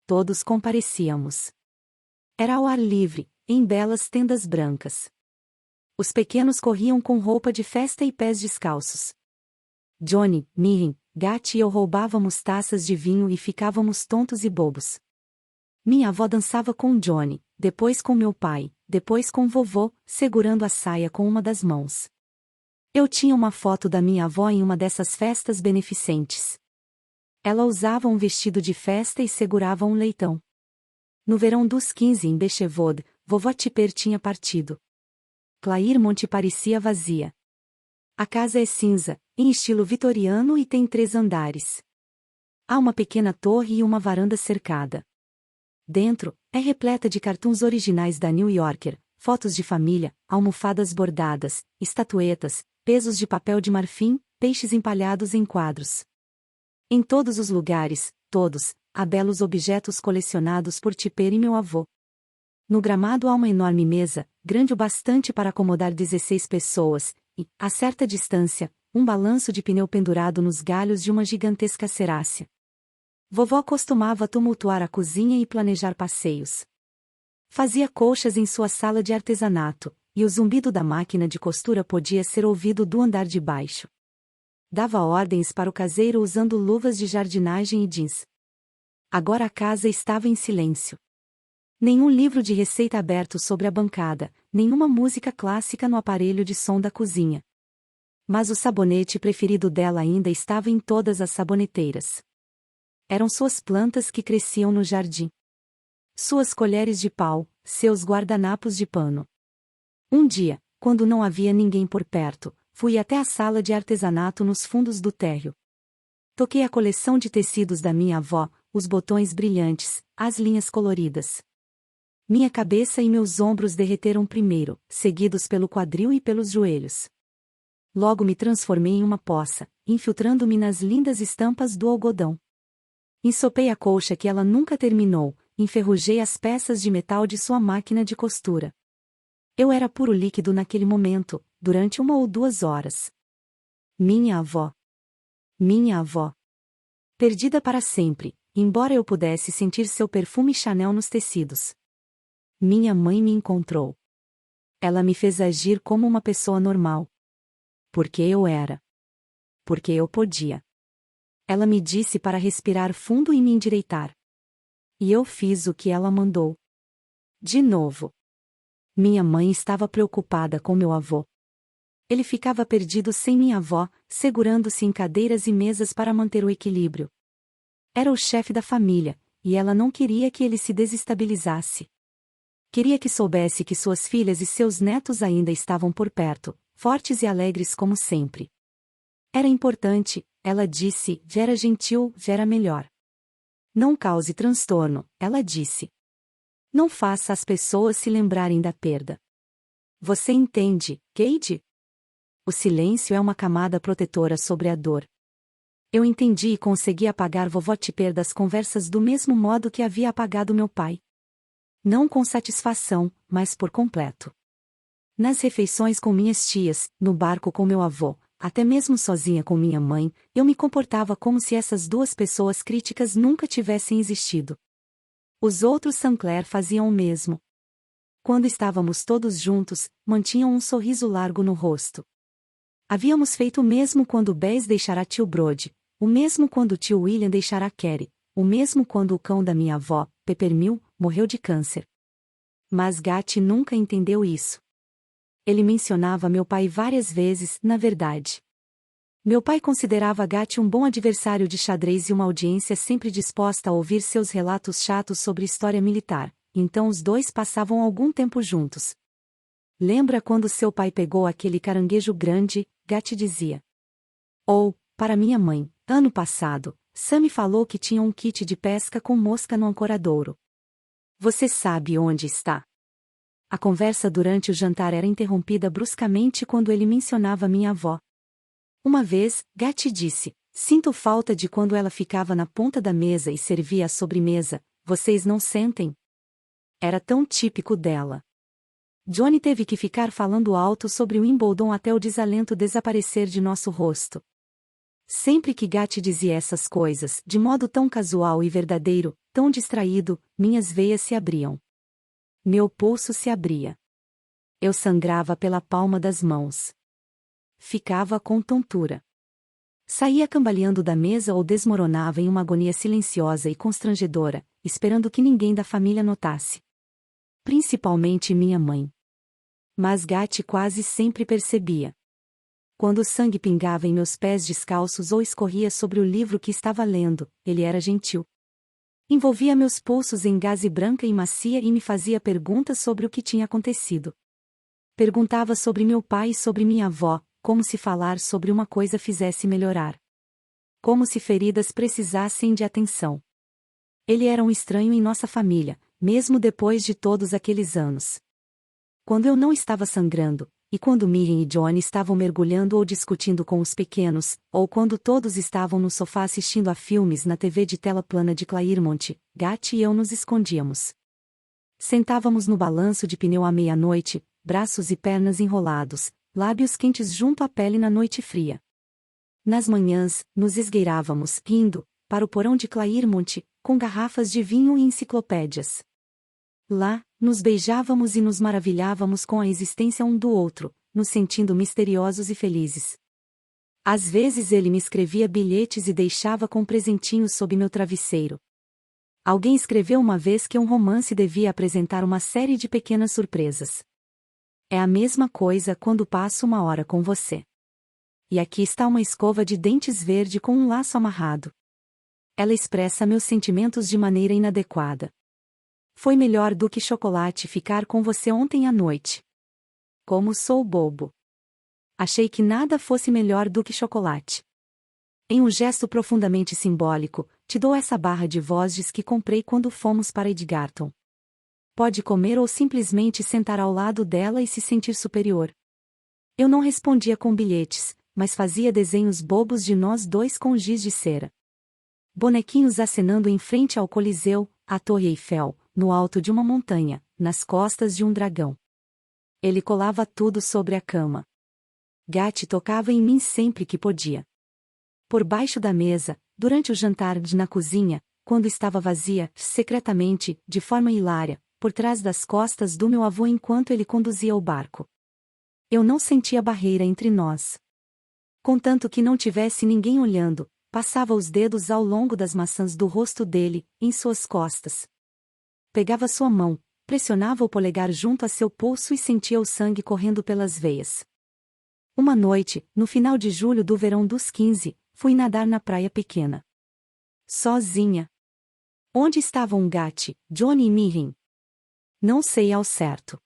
Speaker 1: Todos comparecíamos. Era ao ar livre, em belas tendas brancas. Os pequenos corriam com roupa de festa e pés descalços. Johnny, Mirren, Gat e eu roubávamos taças de vinho e ficávamos tontos e bobos. Minha avó dançava com Johnny, depois com meu pai, depois com vovô, segurando a saia com uma das mãos. Eu tinha uma foto da minha avó em uma dessas festas beneficentes. Ela usava um vestido de festa e segurava um leitão. No verão dos 15 em Beechwood, vovó Tipper tinha partido. Claremont parecia vazia. A casa é cinza, em estilo vitoriano e tem 3 andares. Há uma pequena torre e uma varanda cercada. Dentro, é repleta de cartoons originais da New Yorker, fotos de família, almofadas bordadas, estatuetas, pesos de papel de marfim, peixes empalhados em quadros. Em todos os lugares, todos, há belos objetos colecionados por Tipper e meu avô. No gramado há uma enorme mesa, grande o bastante para acomodar 16 pessoas, e, a certa distância, um balanço de pneu pendurado nos galhos de uma gigantesca cerácea. Vovó costumava tumultuar a cozinha e planejar passeios. Fazia colchas em sua sala de artesanato, e o zumbido da máquina de costura podia ser ouvido do andar de baixo. Dava ordens para o caseiro usando luvas de jardinagem e jeans. Agora a casa estava em silêncio. Nenhum livro de receita aberto sobre a bancada, nenhuma música clássica no aparelho de som da cozinha. Mas o sabonete preferido dela ainda estava em todas as saboneteiras. Eram suas plantas que cresciam no jardim. Suas colheres de pau, seus guardanapos de pano. Um dia, quando não havia ninguém por perto, fui até a sala de artesanato nos fundos do térreo. Toquei a coleção de tecidos da minha avó, os botões brilhantes, as linhas coloridas. Minha cabeça e meus ombros derreteram primeiro, seguidos pelo quadril e pelos joelhos. Logo me transformei em uma poça, infiltrando-me nas lindas estampas do algodão. Ensopei a colcha que ela nunca terminou, enferrujei as peças de metal de sua máquina de costura. Eu era puro líquido naquele momento, durante 1 ou 2 horas. Minha avó. Minha avó. Perdida para sempre, embora eu pudesse sentir seu perfume Chanel nos tecidos. Minha mãe me encontrou. Ela me fez agir como uma pessoa normal. Porque eu era. Porque eu podia. Ela me disse para respirar fundo e me endireitar. E eu fiz o que ela mandou. De novo. Minha mãe estava preocupada com meu avô. Ele ficava perdido sem minha avó, segurando-se em cadeiras e mesas para manter o equilíbrio. Era o chefe da família, e ela não queria que ele se desestabilizasse. Queria que soubesse que suas filhas e seus netos ainda estavam por perto, fortes e alegres como sempre. Era importante, ela disse, era gentil, era melhor. Não cause transtorno, ela disse. Não faça as pessoas se lembrarem da perda. Você entende, Kate? O silêncio é uma camada protetora sobre a dor. Eu entendi e consegui apagar vovó Tipper das conversas do mesmo modo que havia apagado meu pai. Não com satisfação, mas por completo. Nas refeições com minhas tias, no barco com meu avô, até mesmo sozinha com minha mãe, eu me comportava como se essas duas pessoas críticas nunca tivessem existido. Os outros Sinclair faziam o mesmo. Quando estávamos todos juntos, mantinham um sorriso largo no rosto. Havíamos feito o mesmo quando Bess deixara tio Brody, o mesmo quando tio William deixara Carrie, o mesmo quando o cão da minha avó, Peppermill, morreu de câncer. Mas Gat nunca entendeu isso. Ele mencionava meu pai várias vezes, na verdade. Meu pai considerava Gat um bom adversário de xadrez e uma audiência sempre disposta a ouvir seus relatos chatos sobre história militar, então os dois passavam algum tempo juntos. Lembra quando seu pai pegou aquele caranguejo grande, Gat dizia. Ou, para minha mãe, ano passado, Sam me falou que tinha um kit de pesca com mosca no ancoradouro. Você sabe onde está? A conversa durante o jantar era interrompida bruscamente quando ele mencionava minha avó. Uma vez, Gat disse, sinto falta de quando ela ficava na ponta da mesa e servia a sobremesa, vocês não sentem? Era tão típico dela. Johnny teve que ficar falando alto sobre Wimbledon até o desalento desaparecer de nosso rosto. Sempre que Gat dizia essas coisas, de modo tão casual e verdadeiro, tão distraído, minhas veias se abriam. Meu pulso se abria. Eu sangrava pela palma das mãos. Ficava com tontura. Saía cambaleando da mesa ou desmoronava em uma agonia silenciosa e constrangedora, esperando que ninguém da família notasse. Principalmente minha mãe. Mas Gat quase sempre percebia. Quando o sangue pingava em meus pés descalços ou escorria sobre o livro que estava lendo, ele era gentil. Envolvia meus pulsos em gaze branca e macia e me fazia perguntas sobre o que tinha acontecido. Perguntava sobre meu pai e sobre minha avó, como se falar sobre uma coisa fizesse melhorar. Como se feridas precisassem de atenção. Ele era um estranho em nossa família, mesmo depois de todos aqueles anos. Quando eu não estava sangrando, e quando Miriam e Johnny estavam mergulhando ou discutindo com os pequenos, ou quando todos estavam no sofá assistindo a filmes na TV de tela plana de Claremont, Gat e eu nos escondíamos. Sentávamos no balanço de pneu à meia-noite, braços e pernas enrolados, lábios quentes junto à pele na noite fria. Nas manhãs, nos esgueirávamos, rindo, para o porão de Claremont, com garrafas de vinho e enciclopédias. Lá, nos beijávamos e nos maravilhávamos com a existência um do outro, nos sentindo misteriosos e felizes. Às vezes ele me escrevia bilhetes e deixava com presentinhos sob meu travesseiro. Alguém escreveu uma vez que um romance devia apresentar uma série de pequenas surpresas. É a mesma coisa quando passo uma hora com você. E aqui está uma escova de dentes verde com um laço amarrado. Ela expressa meus sentimentos de maneira inadequada. Foi melhor do que chocolate ficar com você ontem à noite. Como sou bobo. Achei que nada fosse melhor do que chocolate. Em um gesto profundamente simbólico, te dou essa barra de Vosges que comprei quando fomos para Edgarton. Pode comer ou simplesmente sentar ao lado dela e se sentir superior. Eu não respondia com bilhetes, mas fazia desenhos bobos de nós dois com giz de cera. Bonequinhos acenando em frente ao Coliseu, à Torre Eiffel, no alto de uma montanha, nas costas de um dragão. Ele colava tudo sobre a cama. Gat tocava em mim sempre que podia. Por baixo da mesa, durante o jantar na cozinha, quando estava vazia, secretamente, de forma hilária, por trás das costas do meu avô enquanto ele conduzia o barco. Eu não sentia barreira entre nós. Contanto que não tivesse ninguém olhando, passava os dedos ao longo das maçãs do rosto dele, em suas costas. Pegava sua mão, pressionava o polegar junto a seu pulso e sentia o sangue correndo pelas veias. Uma noite, no final de julho do verão dos 15, fui nadar na praia pequena. Sozinha. Onde estavam Gatti, Johnny e Mirin? Não sei ao certo.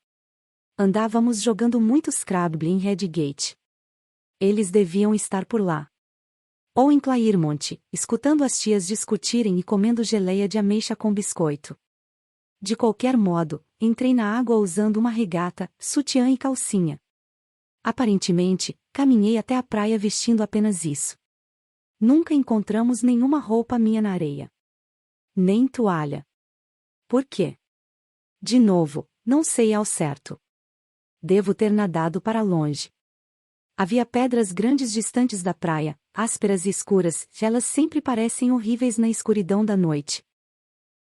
Speaker 1: Andávamos jogando muito Scrabble em Redgate. Eles deviam estar por lá. Ou em Claremont, escutando as tias discutirem e comendo geleia de ameixa com biscoito. De qualquer modo, entrei na água usando uma regata, sutiã e calcinha. Aparentemente, caminhei até a praia vestindo apenas isso. Nunca encontramos nenhuma roupa minha na areia. Nem toalha. Por quê? De novo, não sei ao certo. Devo ter nadado para longe. Havia pedras grandes distantes da praia, ásperas e escuras, e elas sempre parecem horríveis na escuridão da noite.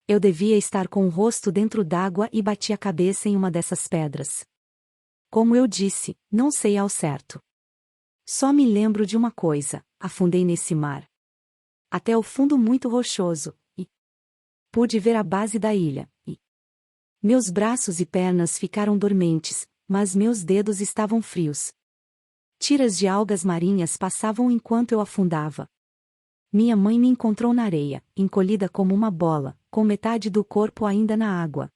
Speaker 1: Eu devia estar com o rosto dentro d'água e bati a cabeça em uma dessas pedras. Como eu disse, não sei ao certo. Só me lembro de uma coisa: afundei nesse mar. Até o fundo muito rochoso, e pude ver a base da ilha, e meus braços e pernas ficaram dormentes, mas meus dedos estavam frios. Tiras de algas marinhas passavam enquanto eu afundava. Minha mãe me encontrou na areia, encolhida como uma bola, com metade do corpo ainda na água.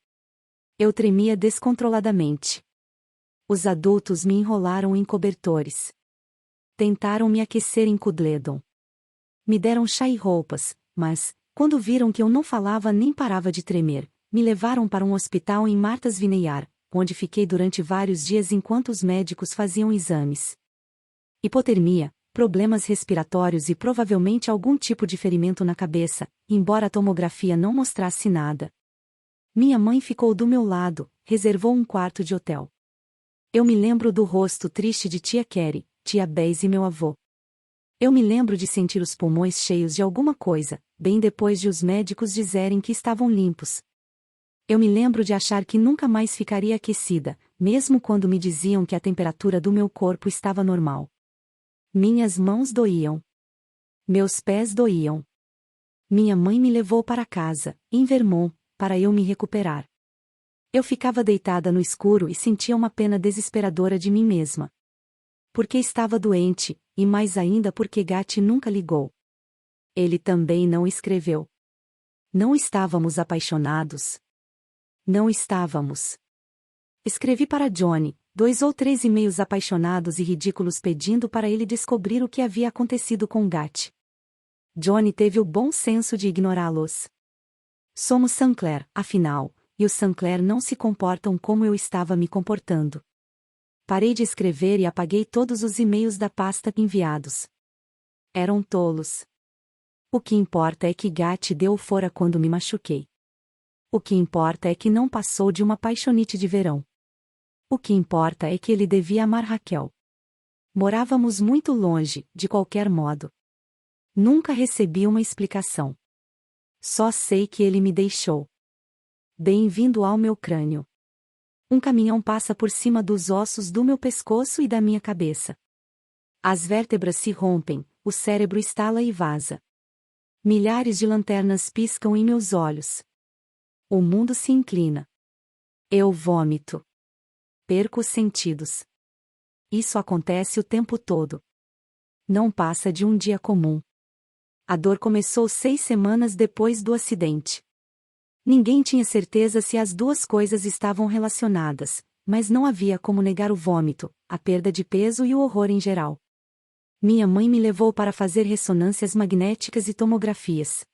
Speaker 1: Eu tremia descontroladamente. Os adultos me enrolaram em cobertores. Tentaram me aquecer em Cudledon. Me deram chá e roupas, mas, quando viram que eu não falava nem parava de tremer, me levaram para um hospital em Martha's Vineyard, onde fiquei durante vários dias enquanto os médicos faziam exames. Hipotermia, problemas respiratórios e provavelmente algum tipo de ferimento na cabeça, embora a tomografia não mostrasse nada. Minha mãe ficou do meu lado, reservou um quarto de hotel. Eu me lembro do rosto triste de tia Carrie, tia Bess e meu avô. Eu me lembro de sentir os pulmões cheios de alguma coisa, bem depois de os médicos dizerem que estavam limpos. Eu me lembro de achar que nunca mais ficaria aquecida, mesmo quando me diziam que a temperatura do meu corpo estava normal. Minhas mãos doíam. Meus pés doíam. Minha mãe me levou para casa, em Vermont, para eu me recuperar. Eu ficava deitada no escuro e sentia uma pena desesperadora de mim mesma. Porque estava doente, e mais ainda porque Gatti nunca ligou. Ele também não escreveu. Não estávamos apaixonados. Não estávamos. Escrevi para Johnny, 2 ou 3 e-mails apaixonados e ridículos pedindo para ele descobrir o que havia acontecido com Gatti. Johnny teve o bom senso de ignorá-los. Somos Sinclair, afinal, e os Sinclair não se comportam como eu estava me comportando. Parei de escrever e apaguei todos os e-mails da pasta enviados. Eram tolos. O que importa é que Gatti deu fora quando me machuquei. O que importa é que não passou de uma paixonite de verão. O que importa é que ele devia amar Raquel. Morávamos muito longe, de qualquer modo. Nunca recebi uma explicação. Só sei que ele me deixou. Bem-vindo ao meu crânio. Um caminhão passa por cima dos ossos do meu pescoço e da minha cabeça. As vértebras se rompem, o cérebro estala e vaza. Milhares de lanternas piscam em meus olhos. O mundo se inclina. Eu vômito. Perco os sentidos. Isso acontece o tempo todo. Não passa de um dia comum. A dor começou 6 semanas depois do acidente. Ninguém tinha certeza se as duas coisas estavam relacionadas, mas não havia como negar o vômito, a perda de peso e o horror em geral. Minha mãe me levou para fazer ressonâncias magnéticas e tomografias.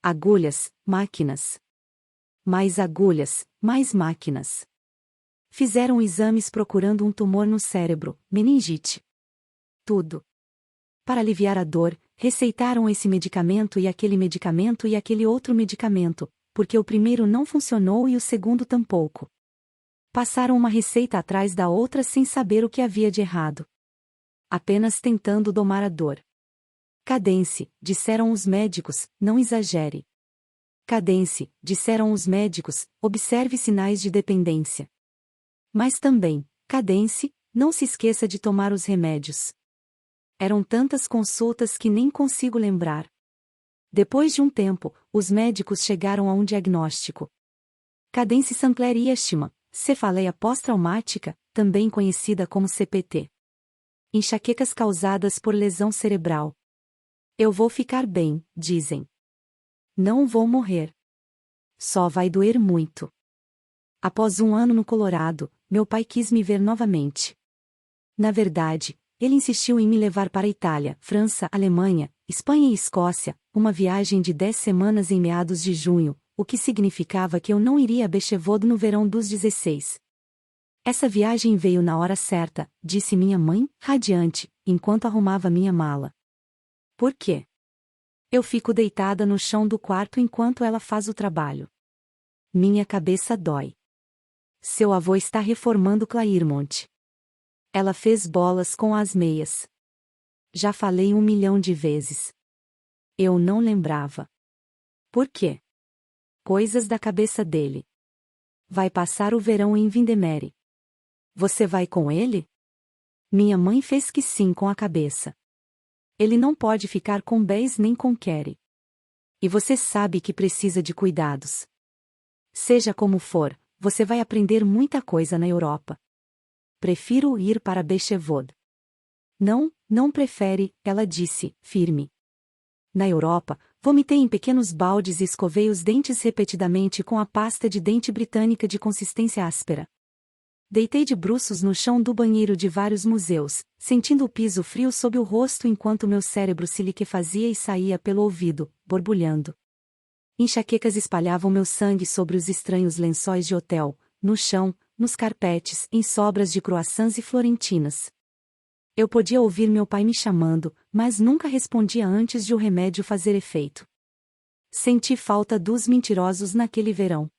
Speaker 1: Agulhas, máquinas. Mais agulhas, mais máquinas. Fizeram exames procurando um tumor no cérebro, meningite. Tudo. Para aliviar a dor, receitaram esse medicamento e aquele outro medicamento, porque o primeiro não funcionou e o segundo tampouco. Passaram uma receita atrás da outra sem saber o que havia de errado. Apenas tentando domar a dor. Cadence, disseram os médicos, não exagere. Cadence, disseram os médicos, observe sinais de dependência. Mas também, Cadence, não se esqueça de tomar os remédios. Eram tantas consultas que nem consigo lembrar. Depois de um tempo, os médicos chegaram a um diagnóstico. Cadência Sankler Ishtima, cefaleia pós-traumática, também conhecida como CPT. Enxaquecas causadas por lesão cerebral. Eu vou ficar bem, dizem. Não vou morrer. Só vai doer muito. Após um ano no Colorado, meu pai quis me ver novamente. Na verdade, ele insistiu em me levar para a Itália, França, Alemanha, Espanha e Escócia, uma viagem de 10 semanas em meados de junho, o que significava que eu não iria a Bechevodo no verão dos 16. Essa viagem veio na hora certa, disse minha mãe, radiante, enquanto arrumava minha mala. Por quê? Eu fico deitada no chão do quarto enquanto ela faz o trabalho. Minha cabeça dói. Seu avô está reformando Claremont. Ela fez bolas com as meias. Já falei 1 milhão de vezes. Eu não lembrava. Por quê? Coisas da cabeça dele. Vai passar o verão em Windermere. Você vai com ele? Minha mãe fez que sim com a cabeça. Ele não pode ficar com Bess nem com Carrie. E você sabe que precisa de cuidados. Seja como for, você vai aprender muita coisa na Europa. Prefiro ir para Bechevood. Não, não prefere, ela disse, firme. Na Europa, vomitei em pequenos baldes e escovei os dentes repetidamente com a pasta de dente britânica de consistência áspera. Deitei de bruços no chão do banheiro de vários museus, sentindo o piso frio sob o rosto enquanto meu cérebro se liquefazia e saía pelo ouvido, borbulhando. Enxaquecas espalhavam meu sangue sobre os estranhos lençóis de hotel, no chão, nos carpetes, em sobras de croissants e florentinas. Eu podia ouvir meu pai me chamando, mas nunca respondia antes de o remédio fazer efeito. Senti falta dos mentirosos naquele verão.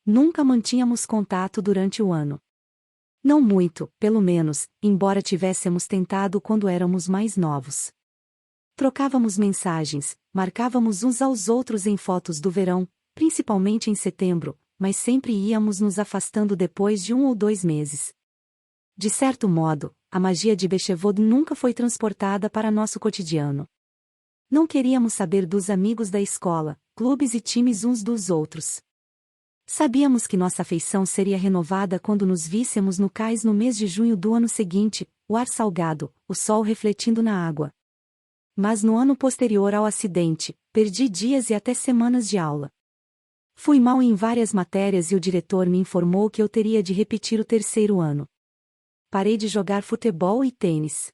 Speaker 1: Nunca mantínhamos contato durante o ano. Não muito, pelo menos, embora tivéssemos tentado quando éramos mais novos. Trocávamos mensagens, marcávamos uns aos outros em fotos do verão, principalmente em setembro, mas sempre íamos nos afastando depois de 1 ou 2 meses. De certo modo, a magia de Bechevood nunca foi transportada para nosso cotidiano. Não queríamos saber dos amigos da escola, clubes e times uns dos outros. Sabíamos que nossa afeição seria renovada quando nos víssemos no cais no mês de junho do ano seguinte, o ar salgado, o sol refletindo na água. Mas no ano posterior ao acidente, perdi dias e até semanas de aula. Fui mal em várias matérias e o diretor me informou que eu teria de repetir o 3º ano. Parei de jogar futebol e tênis.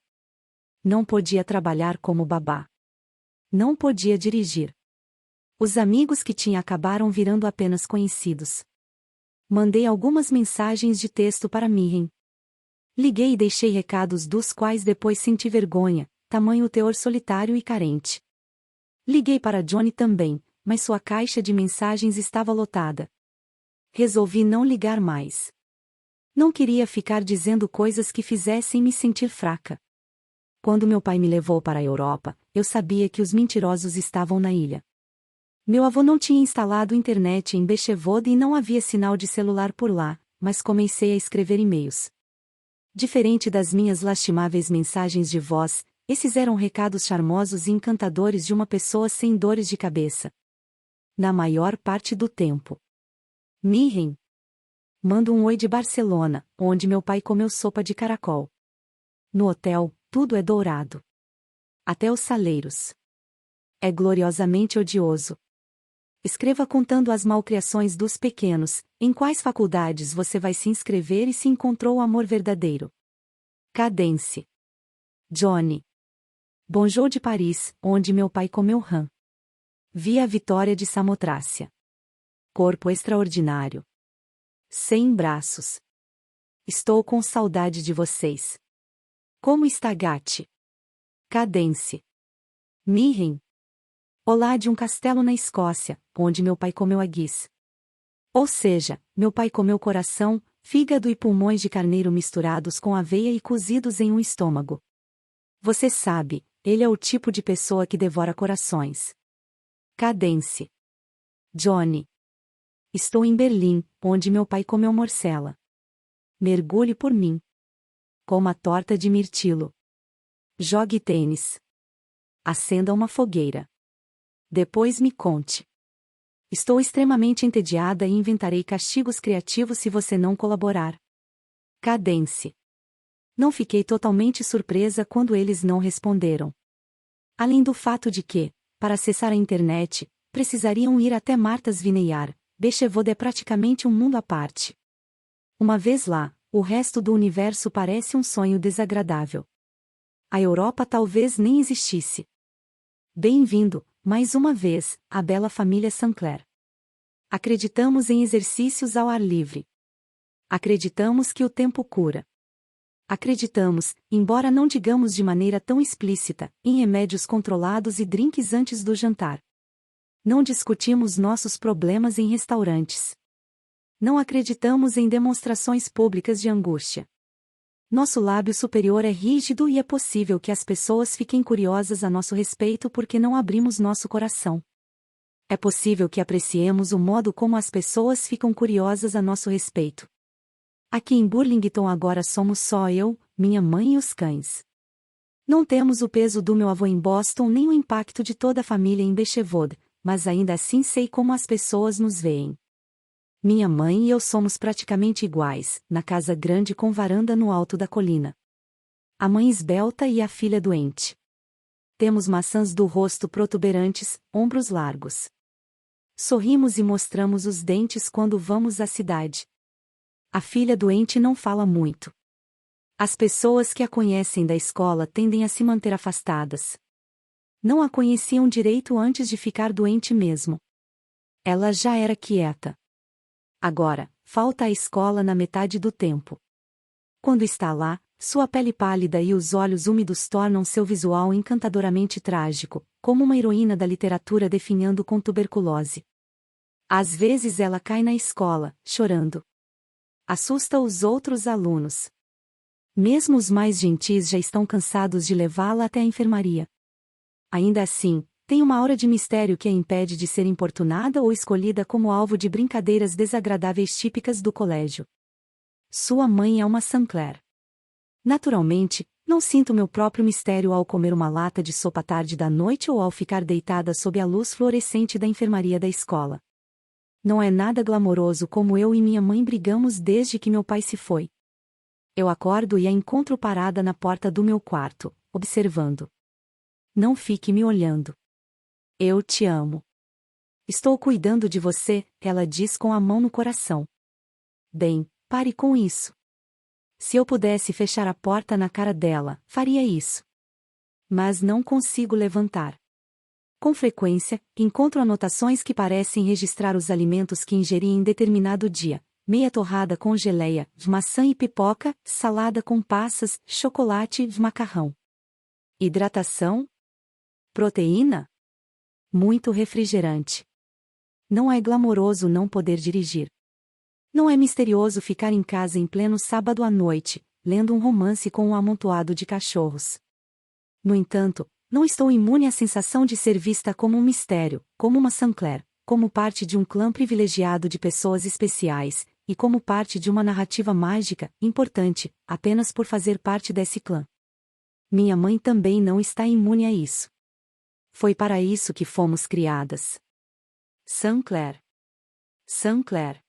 Speaker 1: Não podia trabalhar como babá. Não podia dirigir. Os amigos que tinha acabaram virando apenas conhecidos. Mandei algumas mensagens de texto para Mirren. Liguei e deixei recados dos quais depois senti vergonha, tamanho o teor solitário e carente. Liguei para Johnny também, mas sua caixa de mensagens estava lotada. Resolvi não ligar mais. Não queria ficar dizendo coisas que fizessem me sentir fraca. Quando meu pai me levou para a Europa, eu sabia que os mentirosos estavam na ilha. Meu avô não tinha instalado internet em Bechevood e não havia sinal de celular por lá, mas comecei a escrever e-mails. Diferente das minhas lastimáveis mensagens de voz, esses eram recados charmosos e encantadores de uma pessoa sem dores de cabeça. Na maior parte do tempo. Mirren. Mando um oi de Barcelona, onde meu pai comeu sopa de caracol. No hotel, tudo é dourado. Até os saleiros. É gloriosamente odioso. Escreva contando as malcriações dos pequenos, em quais faculdades você vai se inscrever e se encontrou o amor verdadeiro. Cadence. Johnny. Bonjour de Paris, onde meu pai comeu rã. Vi a vitória de Samotrácia. Corpo extraordinário. 100 braços. Estou com saudade de vocês. Como está Gatti? Cadence. Mirren. Olá de um castelo na Escócia, onde meu pai comeu haggis. Ou seja, meu pai comeu coração, fígado e pulmões de carneiro misturados com aveia e cozidos em um estômago. Você sabe, ele é o tipo de pessoa que devora corações. Cadence. Johnny. Estou em Berlim, onde meu pai comeu morcela. Mergulhe por mim. Coma torta de mirtilo. Jogue tênis. Acenda uma fogueira. Depois me conte. Estou extremamente entediada e inventarei castigos criativos se você não colaborar. Cadence. Não fiquei totalmente surpresa quando eles não responderam. Além do fato de que, para acessar a internet, precisariam ir até Martha's Vineyard, Beechwood é praticamente um mundo à parte. Uma vez lá, o resto do universo parece um sonho desagradável. A Europa talvez nem existisse. Bem-vindo, mais uma vez, à bela família Sinclair. Acreditamos em exercícios ao ar livre. Acreditamos que o tempo cura. Acreditamos, embora não digamos de maneira tão explícita, em remédios controlados e drinks antes do jantar. Não discutimos nossos problemas em restaurantes. Não acreditamos em demonstrações públicas de angústia. Nosso lábio superior é rígido e é possível que as pessoas fiquem curiosas a nosso respeito porque não abrimos nosso coração. É possível que apreciemos o modo como as pessoas ficam curiosas a nosso respeito. Aqui em Burlington agora somos só eu, minha mãe e os cães. Não temos o peso do meu avô em Boston nem o impacto de toda a família em Beechwood, mas ainda assim sei como as pessoas nos veem. Minha mãe e eu somos praticamente iguais, na casa grande com varanda no alto da colina. A mãe esbelta e a filha doente. Temos maçãs do rosto protuberantes, ombros largos. Sorrimos e mostramos os dentes quando vamos à cidade. A filha doente não fala muito. As pessoas que a conhecem da escola tendem a se manter afastadas. Não a conheciam direito antes de ficar doente mesmo. Ela já era quieta. Agora, falta à escola na metade do tempo. Quando está lá, sua pele pálida e os olhos úmidos tornam seu visual encantadoramente trágico, como uma heroína da literatura definhando com tuberculose. Às vezes ela cai na escola, chorando. Assusta os outros alunos. Mesmo os mais gentis já estão cansados de levá-la até a enfermaria. Ainda assim, tem uma aura de mistério que a impede de ser importunada ou escolhida como alvo de brincadeiras desagradáveis típicas do colégio. Sua mãe é uma Sinclair. Naturalmente, não sinto meu próprio mistério ao comer uma lata de sopa tarde da noite ou ao ficar deitada sob a luz fluorescente da enfermaria da escola. Não é nada glamouroso como eu e minha mãe brigamos desde que meu pai se foi. Eu acordo e a encontro parada na porta do meu quarto, observando. Não fique me olhando. Eu te amo. Estou cuidando de você, ela diz com a mão no coração. Bem, pare com isso. Se eu pudesse fechar a porta na cara dela, faria isso. Mas não consigo levantar. Com frequência, encontro anotações que parecem registrar os alimentos que ingeri em determinado dia: meia torrada com geleia, maçã e pipoca, salada com passas, chocolate e macarrão. Hidratação? Proteína? Muito refrigerante. Não é glamouroso não poder dirigir. Não é misterioso ficar em casa em pleno sábado à noite, lendo um romance com um amontoado de cachorros. No entanto, não estou imune à sensação de ser vista como um mistério, como uma Sinclair, como parte de um clã privilegiado de pessoas especiais, e como parte de uma narrativa mágica, importante, apenas por fazer parte desse clã. Minha mãe também não está imune a isso. Foi para isso que fomos criadas. Sinclair. Sinclair.